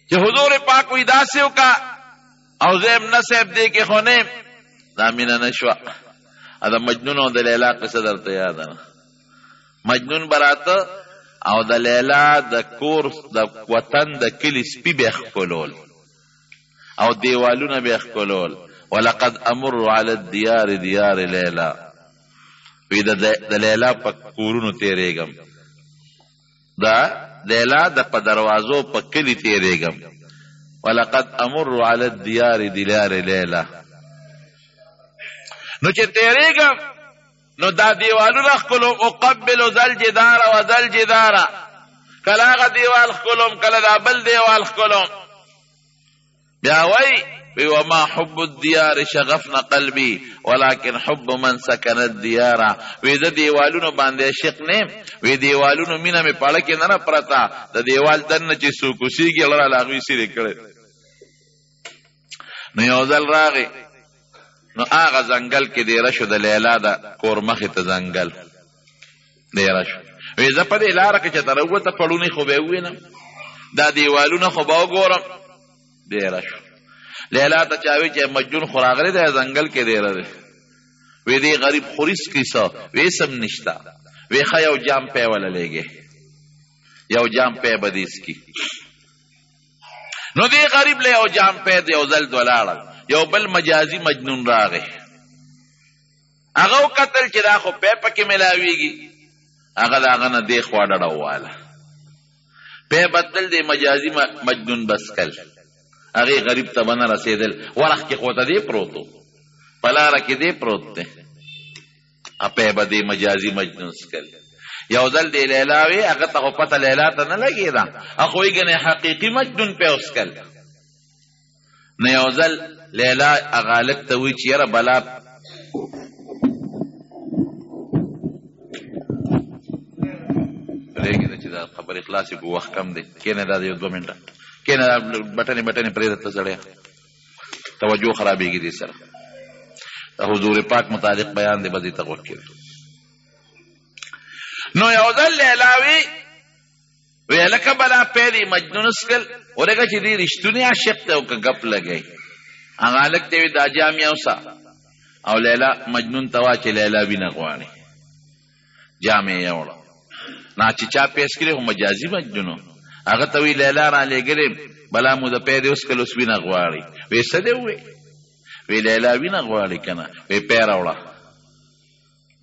چې حضور پاک وي داسې وکړه او زه یم نه صاحب دې کې خو نه یم دا مینه نه شوه د مجنون او د لیلا قصه درته یاده نه مجنون به راته او د لیلا د کور د وطن د کلي سپي به یې ښکلول او دیوالونه به یې ښکلول ولقد امر علی الدیار دیار لیلا وی د لیلا په کورونو تیریږم دا لیلا د په دروازو په کلي تیریږم ولقد امر علی الدیار دیلار لیلا. نو چې تیریږم نو دا دیوالونه ښکلوم اقبل ذل جدار و ذل جدار، کله هغه دیوال ښکلوم کله دا بل دیوال ښکلوم. بیا وی وما حب الديار شغفنا قلبي ولكن حب من سكن الديار. وی د دیوالونو باندې عاشق نیم، وی دیوالونو مینه مې پاړه کې نه پرتا، د دیوال دنه چې څوک اوسېږي لړه لاغوي سیرې کړی. نو یو ځل راغی نو هغه ځنګل کې دیره شو د لیلا د کور مخې ته ځنګل دیره شو. وی زه په دې لاره کې چې ته راووته پړونې خو به یې ووینم، دا دیوالونه خو به وګورم. دیره شو. لیلا ته چاوی چې مجنون خو راغلی دی ځنګل کې دیره دی. وی دی غریب خوريس کیسه وی سم نشتا. وی ښه یو جام پی وله لیږې، یو جام پی به دې څکي. نو دی غریب له یو جام پی د یو ځل ولاړل، یو بل مجازي مجنون راغی. هغه وکتل چې دا خو پی پکې ملاویږي، هغه د هغه نه دی خوا ډډه وواله. پی بدل دی مجازي مجنون بس کل، هغه غریب ته بنه رسیدل. ورخ کې خو ته دی پروت و، په لاره کې دی پروت دی، پی به دی مجازي مجنون سکل. یو ځل دی لیلا وی هغه ته خو پته لیلا ته نه لګېده، هغه وی ګنې حقیقي مجنون پی وسکل. نو یو ځل لیلا هغه هلک ته وی چې یاره بلا پرېږده چې دا خبرې خلاصې کو، وخت کم دی. کښېنه دا د یو 2 منټه کښېنه، دا بټنې بټنې پرېږده ته سړی، توجه خرابېږي دې سره. د حضور پاک متعلق بیان دی به دې ته غوږ کېږي. نو یو ځل لیلا وی هلکه بلا پی دی مجنون سکل، ورګه چې دې رښتونی عاشق ته او که ګپ لګی. هغه هلک ته وی دا جام یوسه او لیلا مجنون ته وا چې لیلا وینه غواړي. جام یې یوړه، نا چې چا پیس کړی خو مجازي مجنون. هغه ته وی لیلا را لېږلې بلا مو د پی دی اوس کل اوس وینه غواړي. وی څه دی ووی؟ وی لیلا وینه غواړي که نه؟ وی پی راوړه،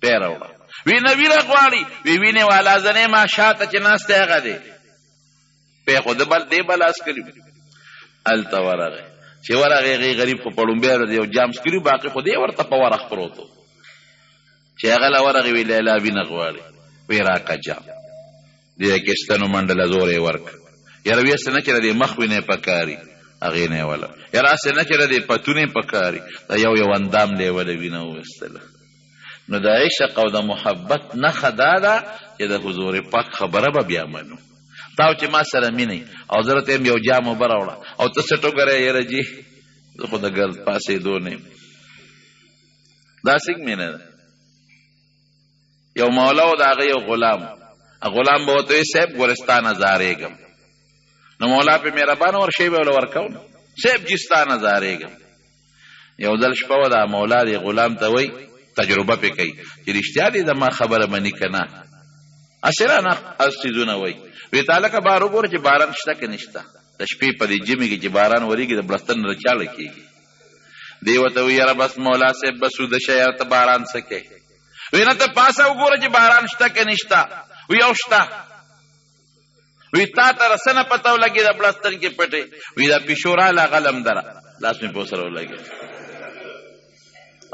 پی راوړه. وی نه وینه غواړي؟ وی وینې والا زنې ما شاته چې ناستی هغه دی، پی خو دی بلاس کړي. هلته ورغی، چې ورغی هغې غریب خو پړومبی د یو جام څکلي، باقي خو دی ورته په ورخ پروت و. چې هغه له ورغی وی لیلا وینه غواړي. وی راکه جام، دې کښتنو منډله زور یې ورکړه. یاره وی هسې نه چې د دې مخ وینې پکاري، هغې نه یې وله. یاره هسې نه چې د دې پتونې پکاري، دا یو اندام دی یې وله وینه وویستله. نو د عشق او د محبت نښه دا ده چې د حضور پاک خبره به بیا منو. تاو چې ما سره مینئ او زه راته یم یو جام اوبه راوړه او ته څټ وګورې یاره جي زه خو د ګرد پاسېدو نه یم. دا څنګه مینه ده؟ یو مولا و د هغه یو غلام، غلام به ورته وایي صاحب ګورې ستا نه زارېږم. نو مولا پې مهربانه ورشی به یې ورکو نو صاحب جي ستا نه زارېږم. یو ځل شپه وه دا مولا دې غلام ته وایي تجربه پې کوي چې رښتیا دې زما خبره مني که نه؟ هسې رانه هر څیزونه وایي. وی تا لکه بار وګوره چې باران شته که نشته؟ د شپې په دې ژمي کې چې باران ورېږي د بړستن نه چاړه کېږي. دی ورته وایي یاره بس مولا صاحب بس وده شه یاره ته باران څه کوې؟ وی نه ته پاسه وګوره چې باران شته که نشته؟ وی او شته. وی تا ته څه نه پته ولګي د بړستن کې پټې؟ وی دا پیشو راله هغه لمدره لاس مې په سره ولګي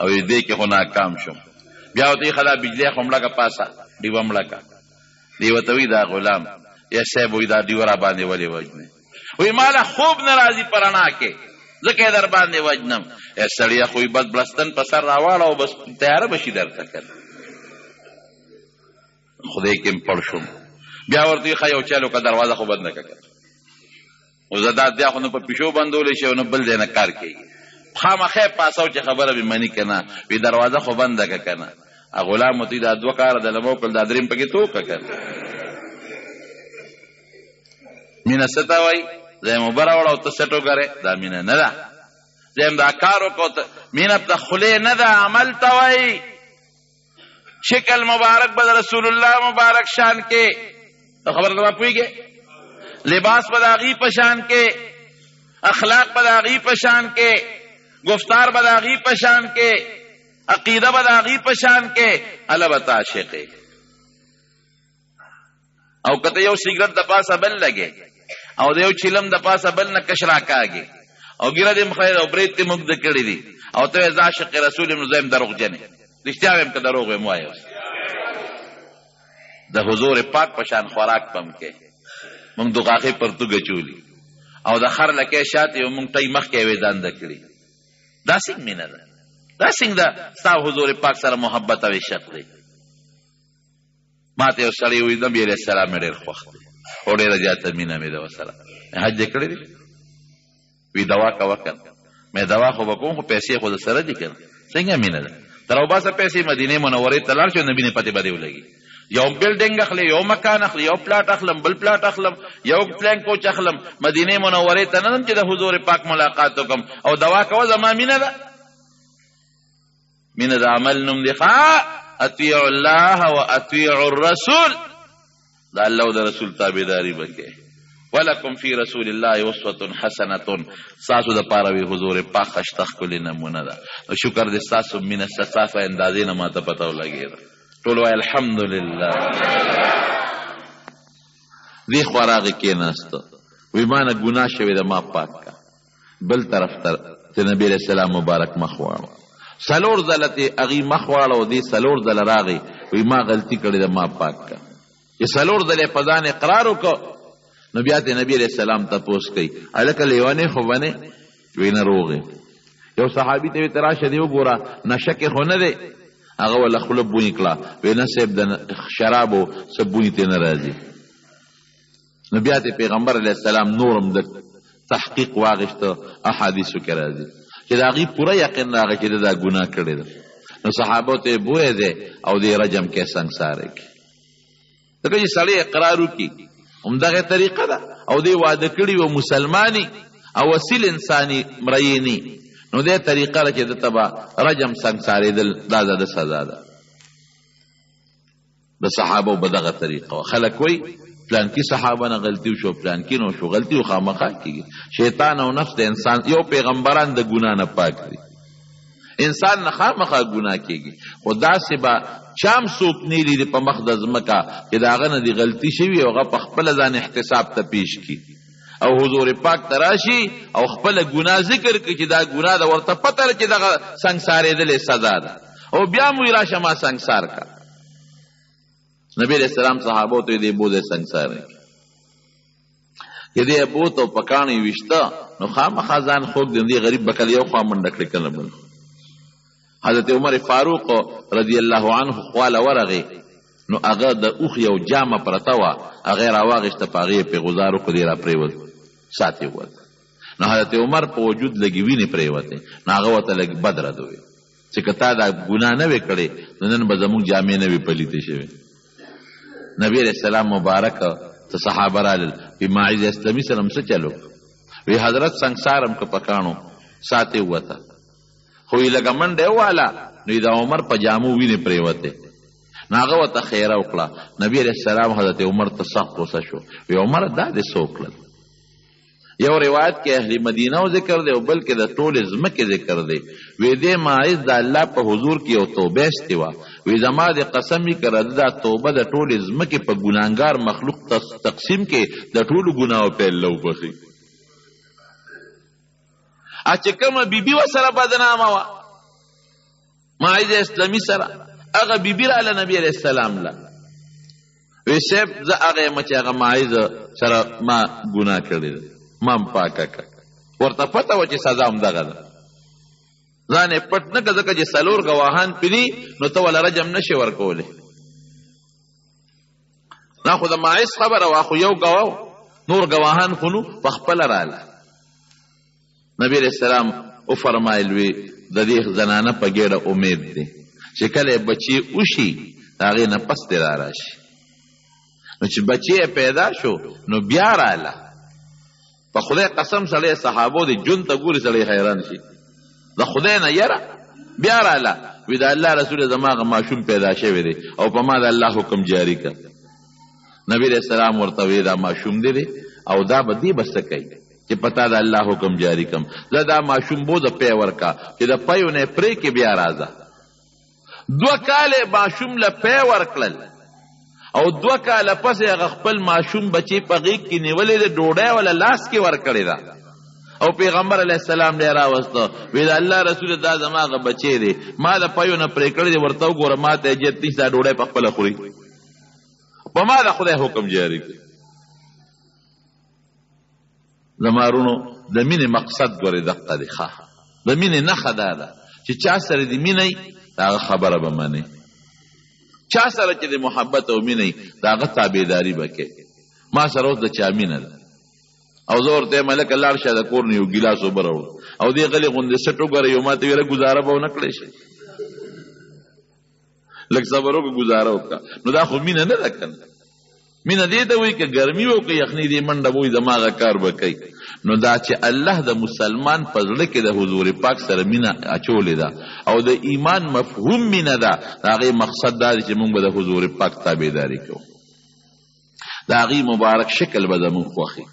او دې کې خو ناکام شم. بیا ورته ښه دا بجلی خو مړه که پاسه ډیوه مړه که. دی ورته وایي دا غلام یا صاحب وایي دا ډیوه را باندې ولې وجنې؟ وایي ماله خوب نه راځي په رڼا کې ځکه یې در باندې وجنم. ای سړیه خو بس بلستن په سر راواړه او بس تیاره به شي درته که خدای کې م پړ شوم. بیا ورته وایي ښه یو چل وکړه دروازه خو بنده که خو زه دا بیا خو نه په پیشو بندولی شي او نه بل ځای نه کار کوي. خامخې پاسو چې خبره به مني که نه؟ وی دروازه خو بنده که که نه؟ غلام ورته دا 2 کاره د لمو کړل دا درېم پکې توکه که مینه څه ته وایي؟ زه یم اوبه راوړه او ته څټ وګورې، دا مینه نه ده. زه یم دا کار وکړو، مینه د خولې نه ده عمل ته وایي. شکل مبارک به د رسول الله مبارک شان کې خبره نه پوهېږې، لباس به د هغې په شان کې، اخلاق به د هغې په شان کې، گفتار به د هغې په شان کې، عقیده به د هغې په شان کې. هله به ته عاشق او او کته یو سیګریټ د پاسه بل لګي او د یو چیلم د پاسه بل نه کش راکاږي او ګیره دې مخیر او برید دې موږ د کړی دي او ته ز عاشق رسول ابن زیم دروغجن رښتیا ویم که دروغ ویم وایو د حضور پاک پشان خوراک پم کې موږ دوغاخې پرتوګه چولی او د خر لکه شاته یو موږ ټی مخ کې وېدان د کړی دا څنګه مینه ده دا څنګه ده ستا حضور پاک سره محبت او عشق دی ما ته یو سړی وایي نبي علیه السلام مې ډېر خوښ دی او ډېره زیاته مینه مې ده ورسره حج یې کړی دی وی دوا کوه که مې دوا خو به کوم خو پیسې خو د سره دي که څنګه مینه ده تر اوباسه پیسې مدینې منورې ته لاړ شو نبي نه پتې به دې ولګي یو بلډینګ اخلي یو مکان اخلي یو پلاټ اخلم بل پلاټ اخلم یو پلان کوچ اخلم مدینې منورې ته نه ځم چې د حضور پاک ملاقات وکم او دوا کوه زما مینه ده مینه د عمل نوم دی اطیعوا الله و اطیعوا الرسول دا الله او د رسول تابعداري وکړئ ولکم فی رسول الله اسوة حسنة ستاسو د پاره وی حضور پاک خشته ښکلې نمونه ده شکر دې ستاسو مینه ستاسو اندازې نه ماته پته ولګېده ټول وایي الحمدلله دې خوا راغې کېناسته وی ما نه ګناه شوې ده ما پاک کا بل طرف ته د نبي علیه السلام مبارک مخ واړو څلور ځله تې هغې مخ واړو دې څلور ځله راغې وی ما غلطي کړې ده ما پاک کا چې څلور ځله په ځان اقرار وکړو نو بیا ته نبی علیہ السلام تپوس کوي هلکه لیونی خو بنې وی نه روغې یو صحابي ته وی ته راشه دې وګوره نشه کې خو نه دی هغه وله خوله بوی کړه وی نه صاحب د شرابو څه بوی ته نه راځي نو بیا ته پیغمبر علیه السلام نورم د تحقیق واغېسته احادیثو کې راځي چې د هغې پوره یقین راغی چې دا ګناه کړې ده نو صحابو ته یې بوی دی او دې رجم کې سنګسارې کې ځکه چې سړی اقرار وکړي همدغه طریقه ده او دی واده کړي و مسلمانی او اصیل انسانی مرینی نو دې طریقه ده چې دته به رجم سنګسارېدل دا د سزا ده د صحابو به دغه طریقه خلک وایي پلانکي صحابه نه غلطي وشو پلانکي نه وشو غلطي خو خامخا کېږي شیطان او نفس د انسان یو پیغمبران د ګناه نه پاک دي انسان نه خامخا ګناه کېږي خو داسې به چام څوک نه لیدي په مخ د ځمکه چې د هغه نه د غلطي شوي او هغه په خپله ځان احتساب ته پیش کړي او حضور پاک ته راشي او خپله ګناه ذکر کړي چې دا ګناه ده ورته پته ده چې دغه سنګسارېدلې سزا ده او بیا مو یې راشه ما سنګسار کا نبی علیہ السلام صحابو ته دې بوځه سنګسار کې دې بوت او پکاڼې ویشته نو خامخا ځان خوږ دی دې غریب به کله یو خوا منډه کړې کله بل حضرت عمر فاروق رضی الله عنه خواله ورغی نو هغه د اوښ یو جامه پرته وه هغې راواغېسته په هغې یې پرې غذار وکړو دې را پرېوت سات یې ووت نو حضرت عمر په وجود لږې وینې پرېوتې نو هغه ورته لږ بد رد وویل چې که تا دا ګناه نه وې کړې نو نن به زموږ جامې نه وې پلیتې شوې نبی علیہ السلام مبارک ته صحابه رالل وی ماعز اسلامي سره م څه چلو وی حضرت سنګسارم که پکاڼو سات یې ووته خو یې لږه منډه وواله نو د عمر په جامو وینې پرېوتې نو هغه ورته خیره وکړه نبي علیه السلام حضرت عمر ته سخت غوسه شو وی عمر دا دې څه وکړل یو روایت کې اهل مدینه او ذکر دی او بلکې د ټولې ځمکې ذکر دی وی دې ماعز د الله په حضور کې یو توبه ایستې وه وی زما د قسم وي که رده دا توبه د ټولې ځمکې په ګناهګار مخلوق تقسیم کې د ټولو ګناهو پیل له وبخي چې کومه بیبي ورسره بدنامه وه ماعز اسلامي سره هغه بیبي راله نبي علیه السلام له وی صاحب زه هغه یم چې هغه ماعز سره ما ګناه کړې ده ما م پاکه کړه ورته پته وه چې سزا همدغه ده ځان یې پټ نه کړه ځکه چې څلور ګواهان پې دي نو ته وله رجم نشې ورکولی نه خو د ماعز خبره وه خو یو ګواه نور ګواهان خو نو په خپله راله نبی علیہ السلام وفرمایل وی د دې زنانه په ګېډه امید دی چې کله یې بچي وشي د هغې نه پس دې راشي نو چې بچی یې پیدا شو نو بیا راله په خدای قسم سړی صحابو د ژوند ته ګوري سړی حیران شي د خدای نه یره بیا راله وی د الله رسول زما هغه ماشوم پیدا شوی دی او په ما د الله حکم جاري که نبی علیہ السلام ورته وی دا ماشوم دی او دا به دې به څه کوي چې پتا د الله حکم جاری کم زه دا ماشوم بوزه پی ورکا چې د پیو نه پرې کې بیا راځه 2 کاله ماشوم له پی ورکړل او 2 کاله پس هغه خپل ماشوم بچی په غیږ کې نیولې د ډوډۍ ولا لاس کې ورکړې ده او پیغمبر علیه السلام دی راوسته وی د الله رسول دا زما هغه بچی دی ما د پایو نه پرې کړی دی ورته وګوره ما ته اجازه نشته دا ډوډۍ په خپله خوري په ما د خدای حکم جاری کړي زما رونو د مینې مقصد ګورې دقه دی ښه د مینې نښه دا ده چې چا سره د مینې د هغه خبره به منې چا سره چې د محبت او مینې د هغه تابعداري به کوې ما سره اوس د چا مینه ده او زه ورته یم هلکه لاړ شه د کور نه یو ګیلاس اوبه راوړه او دې غلې غوندې سټ وګوره یو ما ته ویره ګزاره به ونه کړی شي لږ صبر وکړه ګزاره وکړه نو دا خو مینه نه ده که نه مینه دې ته وایي که ګرمي وکړي یخني دې منډه به وایي زما هغه کار به کوي نو دا چې الله د مسلمان په زړه کې د حضور پاک سره مینه اچولې ده او د ایمان مفهوم مینه ده د هغې مقصد دا دی چې موږ به د حضور پاک تابعداري کوو د هغې مبارک شکل به زموږ خوښي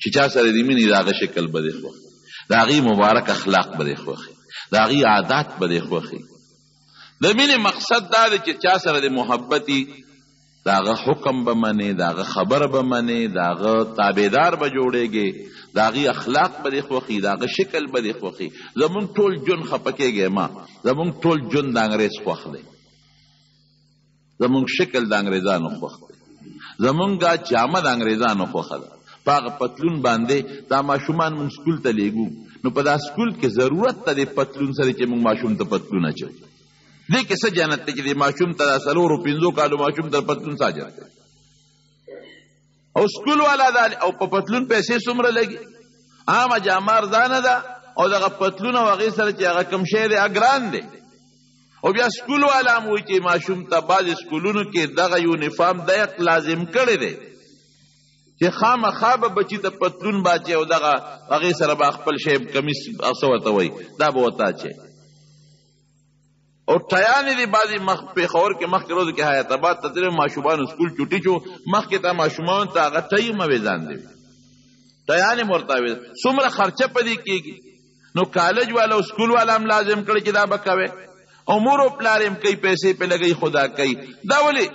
چې چا سره د مینې د هغه شکل به دې خوښي د هغې مبارک اخلاق به دې خوښي د هغې عادات به دې خوښي د مینې مقصد دا دی چې چا سره د محبتي د هغه حکم به منې د هغه خبره به منې د هغه تابعدار به جوړېږې د هغې اخلاق به دې خوښي د هغه شکل به دې خوښي زمونږ ټول ژوند خفه کېږی ما زمونږ ټول ژوند د انګریز خوښ دی زمونږ شکل د انګریزانو خوښ دی زمونږ جامه د انګریزانو خوښه ده په هغه پتلون باندې دا ماشومان مونږ سکول ته لیږو نو په دا سکول کې ضرورت ته د پتلون سره چې مونږ ماشوم ته پتلون اچوو دې کې څه جنت دی چې د ماشوم ته د 4-5 کالو ماشوم ته پتلون څه اجر دی او سکول والا دا او په پتلون پیسې څومره لګي عامه جامه ارزانه ده او دغه پتلون او هغې سره چې هغه کم شی دی ګران دی او بیا سکول والا هم وایي چې ماشوم ته بعضې سکولونو کې دغه یونیفارم دایق لازم کړی دی چې خامخا به بچي ته پتلون باچي او دغه هغې سره به خپل شی کمیس څه ورته وایي دا به ورته اچوي او ټیانې دي بعضې پېښور کې مخکې ورځو کې حیات آباد ته تللم ماشومانو سکول چوټي شو مخکې ته ماشومانو ته هغه ټی مویزان دی ټیانې ورته ویل څومره خرچه په دې کېږي نو کالج والا او سکول والا هم لازم کړي چې دا به کوې او مور او پلار هم کوي پیسې پې لګوي خدا کوي دا ولې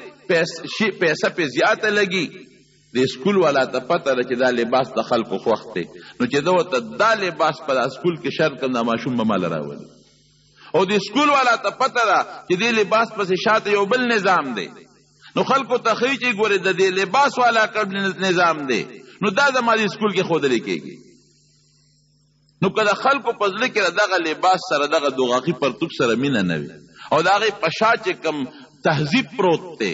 پیسه پې زیاته لګي د سکول والا ته پته ده چې دا لباس د خلکو خوښ دی نو چې ده ورته دا لباس په دا سکول کې شرط کړم دا ماشوم به ماله راولي او د سکول والا ته پته ده چې دې لباس پسې شاته یو بل نظام دی نو خلکو ته ښیي چې ګورې د دې لباس والا کړ نظام دی نو دا زما د سکول کې ښودلی کېږي نو که د خلکو په زړه کې دغه لباس سره دغه دوغاقي پرتوب سره مینه نه وي او د هغې په شا چې کم تهذیب پروت دی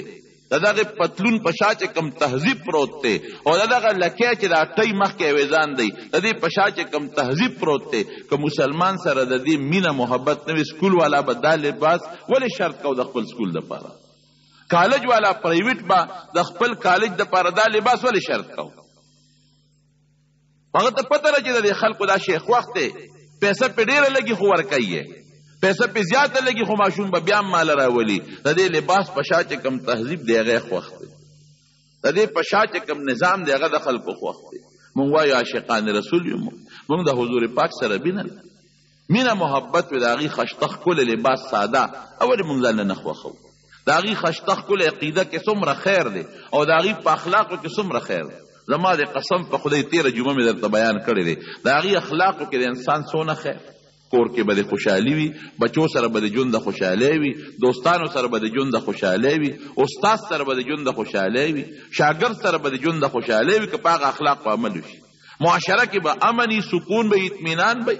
د دغه پتلون په شا چې کم تهذیب پروت دی او د دغه لکۍ چې دا ټی مخکې اویزان دی د دې په شا چې کم تهذیب پروت دی که مسلمان سره د دې مینه محبت نه وي سکول والا به دا لباس ولې شرط کو د خپل سکول دپاره کالج والا پرایویټ به د خپل کالج دپاره دا لباس ولې شرط کو هغه ته پته ده چې د دې خلکو دا شی خوښ دی پیسه پې ډېره لګي خو ورکوي یې پیسه پې زیاته لګي خو ماشوم به بیا هم ماله راولي د دې لباس په شا چې کم تهذیب دی هغه خوښ دی د دې په شا چې کم نظام دی هغه د خلکو خوښ دی مونږ وایو عاشقان رسول یو مونږ د حضور پاک سره مینه محبت وي د هغې خشته ښکلی لباس ساده اولې مونږ ځان نه خوښوو د هغې خشته ښکلی عقیده کې څومره خیر دی او د هغې په اخلاقو کې څومره خیر دی زما د قسم په خدای تېره جمعه مې درته بیان کړی دی د هغې اخلاقو کې د انسان څونه خیر کور کې به د خوشحالي وي بچو سره به د ژوند د خوشحالۍ وي دوستانو سره به د ژوند د خوشحالۍ وي استاد سره به د ژوند د خوشحالۍ وي شاګرد سره به د ژوند د خوشحالۍ وي که په هغه اخلاق په عمل وشي معاشره کې به امني سکون به اطمینان به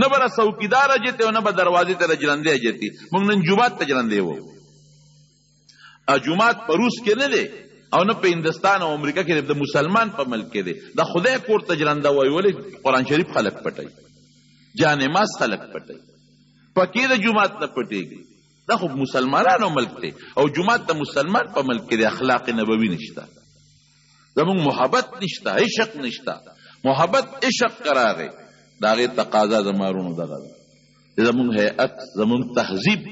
نه به څوکیدار اجتې او نه به دروازې ته رجرندې اجتې موږ نن جومات ته جرندې وو جومات په روس کې نه دی او نه په هندستان او امریکا کې د مسلمان په ملک کې دی د خدای کور ته جرنده وایي ولې قرآن شریف خلک پټوي جانماز خلق پټي پکې د جومات نه پټېږي دا خو مسلمانانو ملک دی او جومات د مسلمان په ملک کې د اخلاق نبوي نشته زمونږ محبت نشته عشق نشته محبت عشق قراغې د هغې تقاضا زمارونو دغه ده زمونږ هیئت زمونږ تهذیب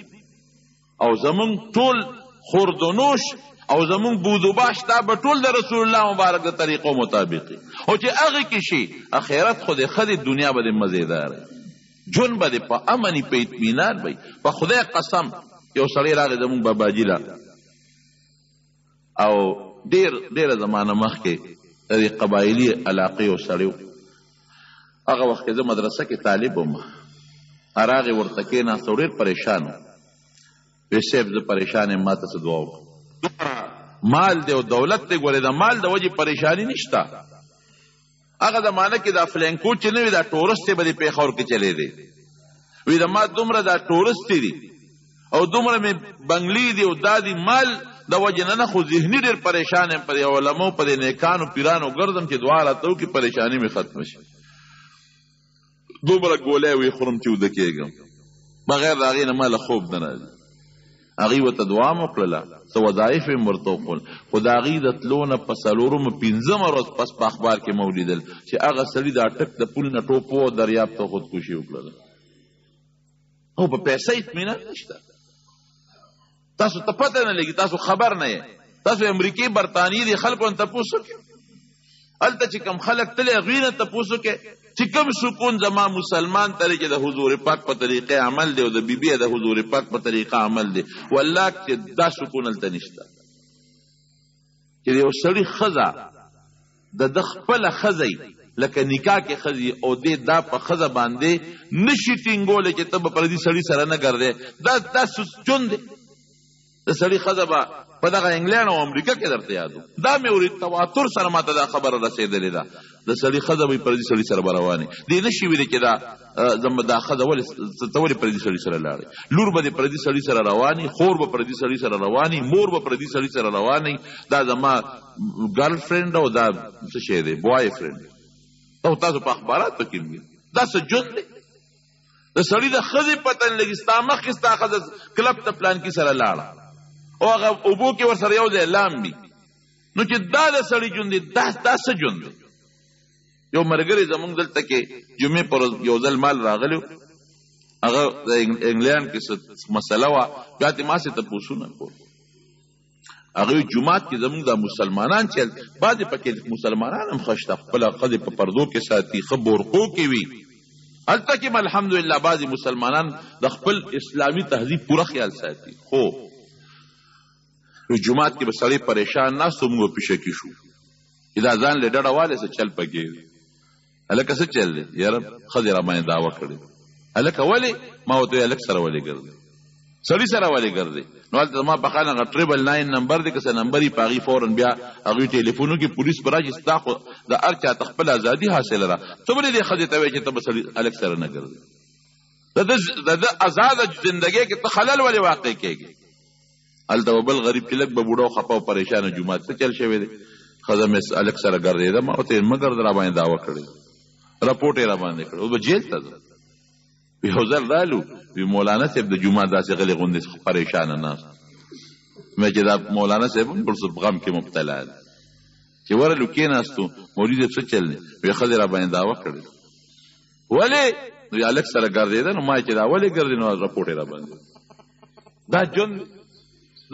او زمونږ ټول خوردونوش او زمونږ بودوباش دا به ټول د رسول الله مبارک د طریقو مطابق او چې هغې کې شي اخرت خو د ښه دی دنیا به د مزېدار ژوند به د په امني په اطمینان وي په خدای قسم یو سړی راغی زمونږ باباجي را او ډېره زمانه مخکې د قبایلي علاقې یو سړی و. هغه وخت کې زه مدرسه کې طالب وم. هراغې ورته کېناست او ډېر پریشان و. وی صاحب زه پریشان یم، ما ته څه دعا وکړه. مال دی او دولت دی، ګورې د مال د وجې پریشاني نشته. هغه زمانه کې دا فلینکو چې نه وي دا ټورسټې به د پېښور کې چلېدې. وی د ما دومره دا ټورسټې دي او دومره مې بنګلې دي او دا دي مال د وجې نه خو ذهني ډېر پریشان یم. په دې علماو په دې نیکانو پیرانو ګرځم چې دعا راته وکړي پریشاني مې ختمه شي. دومره ګولۍ وی خورم چې وده کېږم، بغیر د هغې نه ما له خوب نه راځي. هغې ورته دعا مې وکړله، څه وظایف یې ورته وکړل، خو د هغې د تلو نه په 4 ورځ پس په اخبار کې مو لیدل چې هغه سړي دا ټک د پول نه ټوپ و دریاب ته خودکشي وکړله. او په پیسه اطمینان نشته. تاسو ته پته نه لګي، تاسو خبر نه یې. تاسو امریکې برطانیې دي خلکو نه تپوس وکړئ. هلته چې کوم خلک تللی هغوی نه تپوس وکړئ چې کوم سکون زما مسلمان ته چې د حضور پاک په طریقې عمل دی او د بیبي د حضور پاک په طریقه عمل دی. والله چې دا سکون هلته نشته چې د یو سړي ښځه د ده خپله ښځه لکه نکاح کې ښځې او دې دا په ښځه باندې نشي ټینګولی چې ته به پردي سړي سره نه ګرځې. دا ژوند دی. د سړي ښځه به په دغه انګلینډ او امریکا کې درته یادو. دا مې ورید تواتر سره ماته دا خبره رسېدلې ده. د سړي ښځه به پردي سړي سره به روانې. دې نشي ویلې چې دا ښځه ته ولې پردي سړي سره لاړې. لور به د پردي سړي سره روانې، خور به پردي سړي سره روانې، مور به پردي سړي سره روانې. دا زما ګرل فرینډ او دا څه شی دی بوای فرینډ. او تاسو په اخباراتو کې وینئ. دا څه ژوند دی. د سړي د ښځې پته نه لګي، ستا مخکې ستا ښځه کلب ته پلانکي سره لاړه او هغه اوبو کې ورسره یو ځای لامبي. نو چې دا د سړي ژوند دی، دا څه ژوند دی. یو ملګری زمونږ دلته کې جمعې پر یو ځل مال راغلی، هغه د انګلینډ کې څه مسله وه، بیا ترې ما سې تپوسونه کول. هغه جومات کې زمونږ دا مسلمانان چې بعضې پکې مسلمانان هم ښه شته، خپله ښځې په پردو کې ساتي، ښه بورقو کې وي. هلته کې هم الحمدلله بعضې مسلمانان د خپل اسلامي تهذیب پوره خیال ساتي. خو جومات کې به سړی پریشان ناست و، موږ پیشکي شو چې دا ځان له ډډه والی څه چل پکې دی. هلکه څه چل دی؟ یاره ښځې را باندې دعوه کړې. هلکه ولې؟ ما ورته ویل هلک سره ولې ګرځې، سړي سره ولې ګرځې؟ نو هلته زما په خیال هغه 999 نمبر دی، که څه نمبر یې په هغې فورا بیا هغوی ټلیفونو کې پولیس به راشي. ستا خو د هر چا ته خپل ازادي حاصله ده، ته ولې دې ښځې ته وایې چې ته به هلک سره نه ګرځې؟ د ده ازاده زندګۍ کې ته خلل ولې واقع کېږي؟ هلته به بل غریب چې لږ به بوډا او خفه او پریشانه جومات څه چل شوی دی. ښځه مې هلک سره ګرځېده، ما ورته مه ګرځه، را باندې دعوه کړې، رپورټ یې را باندې کړی، اوس به جیل ته ځه. یو ځل رالو، وي مولانا صاحب د جومات داسې غلې غوندې پریشانه ناست. مې چې دا مولانا صاحب هم بل څه غم کې مبتلا دی. چې ورلو کېناستو، مولوي صاحب څه چل دی؟ وایي ښځې را باندې دعوه کړې. ولې؟ نو هلک سره ګرځېده. نو ما چې دا ولې ګرځې؟ نو رپورټ یې را باندې. دا ژوند،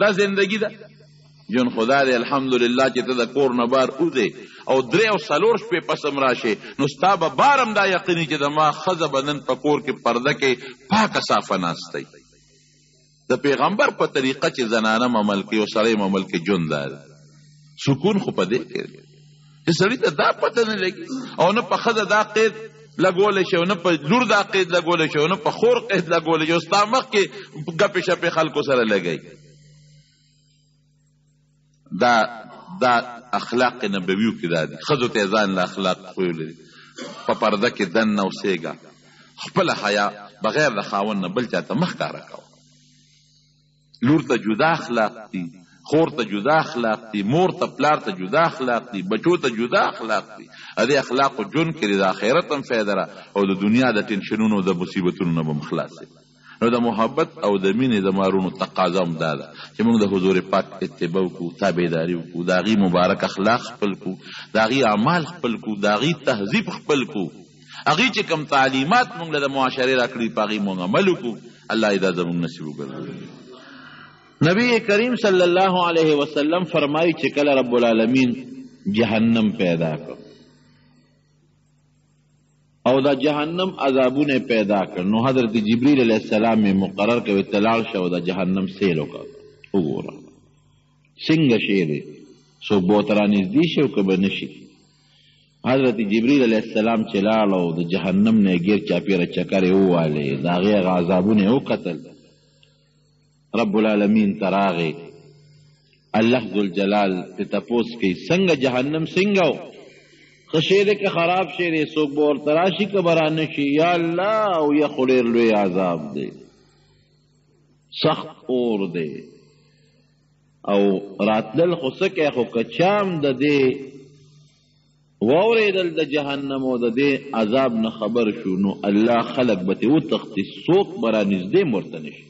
دا زندگی ده. جون خدا دی الحمدلله چې ته د کور نه بار وځې او 3 او 4 شپې پسم راشې، نو ستا به بارم دا یقیني چې د ما ښځه به نن په کور کې پرده کې پاکه صافه ناستی. د پیغمبر په طریقه چې زنانه عمل کوي او سړی عمل کوي، ژوند دا دی. سکون خو په دې کې دی چې سړي ته دا پته نه لګي او نه په ښځه دا قید لګولی شي او نه په لور دا قید لګولی شي او نه په خور قید لګولی شي او ستا مخکې ګپې شپې خلکو سره لګوي. دا اخلاق نبویو کې دا دي. ښځو ته ځان له اخلاق ښویلی په پرده کې دننه اوسېږه، خپله حیا بغیر د خاوند نه بل چا ته مه ښکاره کوه. لور ته جدا اخلاق دي، خور ته جدا اخلاق دي، مور ته پلار ته جدا اخلاق دي، بچو ته جدا اخلاق دي. دې اخلاقو ژوند کې د آخرت هم فایده ده او د دنیا د ټینشنونو د مصیبتونو نه به هم خلاص شي. نو د محبت او د مینې د مارونو تقاضا هم دا ده چې موږ د حضور پاک اتباع وکړو، تابعداري وکړو، د هغې مبارک اخلاق خپل کړو، د هغې اعمال خپل کړو، د هغې تهذیب خپل کړو، هغې چې کوم تعلیمات موږ له د معاشرې راکړي په هغې موږ عمل وکړو. الله دا زموږ نصیب وګرځوي. نبی کریم صلی الله علیه وسلم فرمایي چې کله رب العالمین جهنم پیدا کړ او دا جهنم عذابونه پیدا کړ، نو حضرت جبریل علیہ السلام مقرر کوي ته لاړ شه او دا جهنم سیل وکړه، وګوره څنګه شی دی څوک به ورته رانږدې شي او که به نه شي حضرت جبریل علیه السلام چې لاړ او د جهنم نه یې ګیر چاپېره چکر یې ووالې د هغې هغه عذابونه یې وکتل رب العالمین ته راغی الله ذوالجلال ته تپوس کوي څنګه جهنم څنګه و ښه شی دی که خراب شی دی څوک به ورته راشي که به رانه شي یا الله او یا خو ډېر لوی عذاب دی سخت اور دی او راتلل خو څه کوي خو که چام د دې واورېدل د جهنم او د دې عذاب نه خبر شو نو الله خلق به ترې وتښتي څوک به رانږدې هم ورته نه شي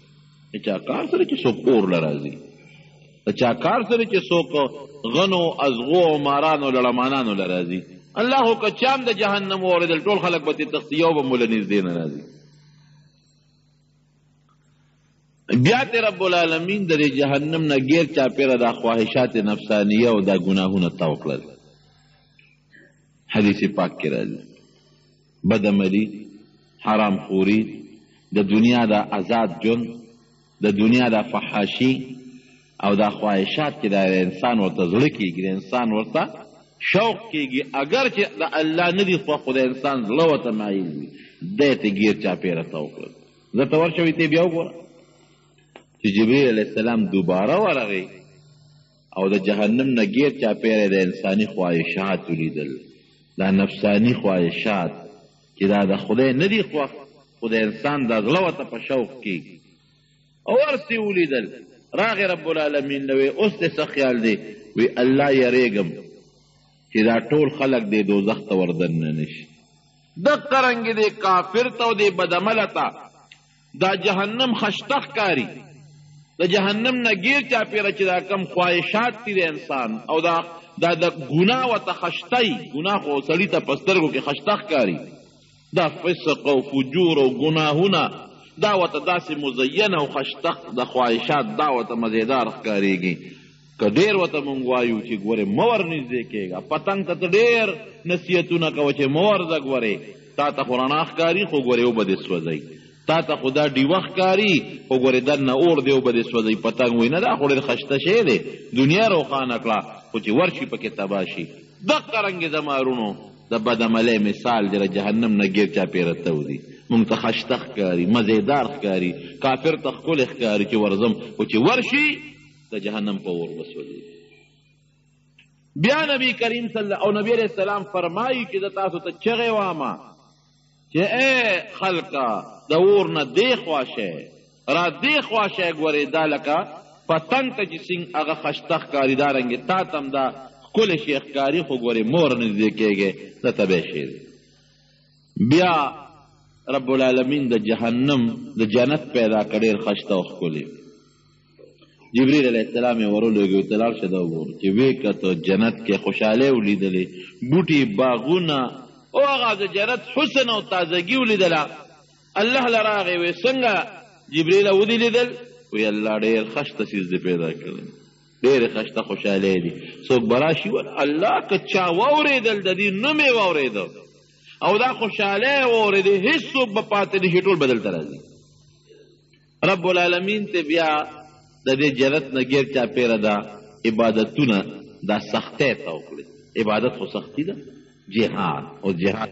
د چا کار سره چې څوک اور له راځي د چا کار سره چې څوک غنو ازغو او مارانو لړمانانو له راځي الله خو که چام د جهنم واورېدل ټول خلک به ترې تښتي یو به مو له نږدې نه راځي بیا ته رب العالمین د دې جهنم نه ګیر چاپېره دا خواهشات نفسانیه او دا ګناهونه تاو کړل حدیث پاک کې راځي بدعملي حرام خوري د دنیا دا آزاد ژوند د دنیا دا فحاشي او دا خواهشات چې د انسان ورته زړه کېږي د انسان ورته شوق کېږي اگر چې د الله نه دي خوښ خو د انسان زړه ورته مایل وي دی ته ګیر چاپېره تاو کړل زه ته ورشوئ ته بیا وګوره چې جبریل علیه السلام دوباره ورغی او د جهنم نه ګیر چاپېره د انساني خواهشات ولیدل دا نفسانی خواهشات چې دا د خدای نه دي خوښ خو د انسان دا زړه ورته په شوق کېږي او ورسې ولیدل راغی رب العالمین له وی اوس دې څه خیال دی وی الله یریږم چې دا ټول خلک دې دوزخ ته وردننه نه شي دقه رنګې دې کافر ته او دې بدعمله ته دا جهنم خشته ښکاري د جهنم نه ګیر چاپېره چې دا کم خواهشات دي د انسان او دا د ګناه ورته خشته وي ګناه خو سړي ته په سترګو کې خشته ښکاري دا فسق او فجور او ګناهونه دا ورته داسې مزینه او خشته د خواهشات دا ورته مزیدار ښکارېږي که ډېر ورته مونږ وایو چې ګورې مه ورنږدې کېږه پتنګ ته ته ډېر نصیحتونه کوه چې مه ورځه ګورې تا ته خو رڼا ښکاري خو ګورې وبه دې سوځئ تا ته خو دا ډیوه ښکاري خو ګورې دننه اور دی وبه دې سوځئ پتنګ وایي نه دا خو ډېر خشته شی دی دنیا روښانه کړه خو چې ورشي پکې تباه شي دقه رنګې د مارونو د بدعملۍ مثال دی د جهنم نه ګیر چاپېره تودي مونږ ته خشته ښکاري مزیدار ښکاري کافر ته ښکلی ښکاري چې ورځم خو چې ورشي د جهنم په اور وسوځي بیا نبی کریم او نبی علیہ السلام فرمایي چې د تاسو ته چغې وامه چې ای خلکه د اور نه دې خوا شئ را دې خوا شئ ګورې دا لکه پتنګ ته چې څنګه هغه خشته ښکاري دارنګې تا ته هم دا ښکلی شی ښکاري خو ګورې مور نږدې کېږې د تبی شی دی بیا رب العالمین د جهنم د جنت پیدا کړ ډېر خشته او ښکلی جبریل علیه السلام یې ورولېږي ورته لاړ شه دا وګوره چې ویې کته جنت کې خوشحالۍ ولیدلې بوټي باغونه او هغه د جنت حسن او تازګي ولیدله الله له راغی وی څنګه جبریل ودې لیدل وی الله ډېر خشته څیز دې پیدا کړی ډېرې خشته خوشحالۍ دي څوک به راشي الله که چا واورېدل د دې نوم یې واورېده او دا خوشحالۍ واورېدې هېڅوک به پاتې نه شي ټول به دلته راځي رب العالمین ته بیا د دې جنت نه ګیر چاپېره دا عبادتونه دا سختۍ ته وکړي عبادت خو سختی ده جهاد او جهاد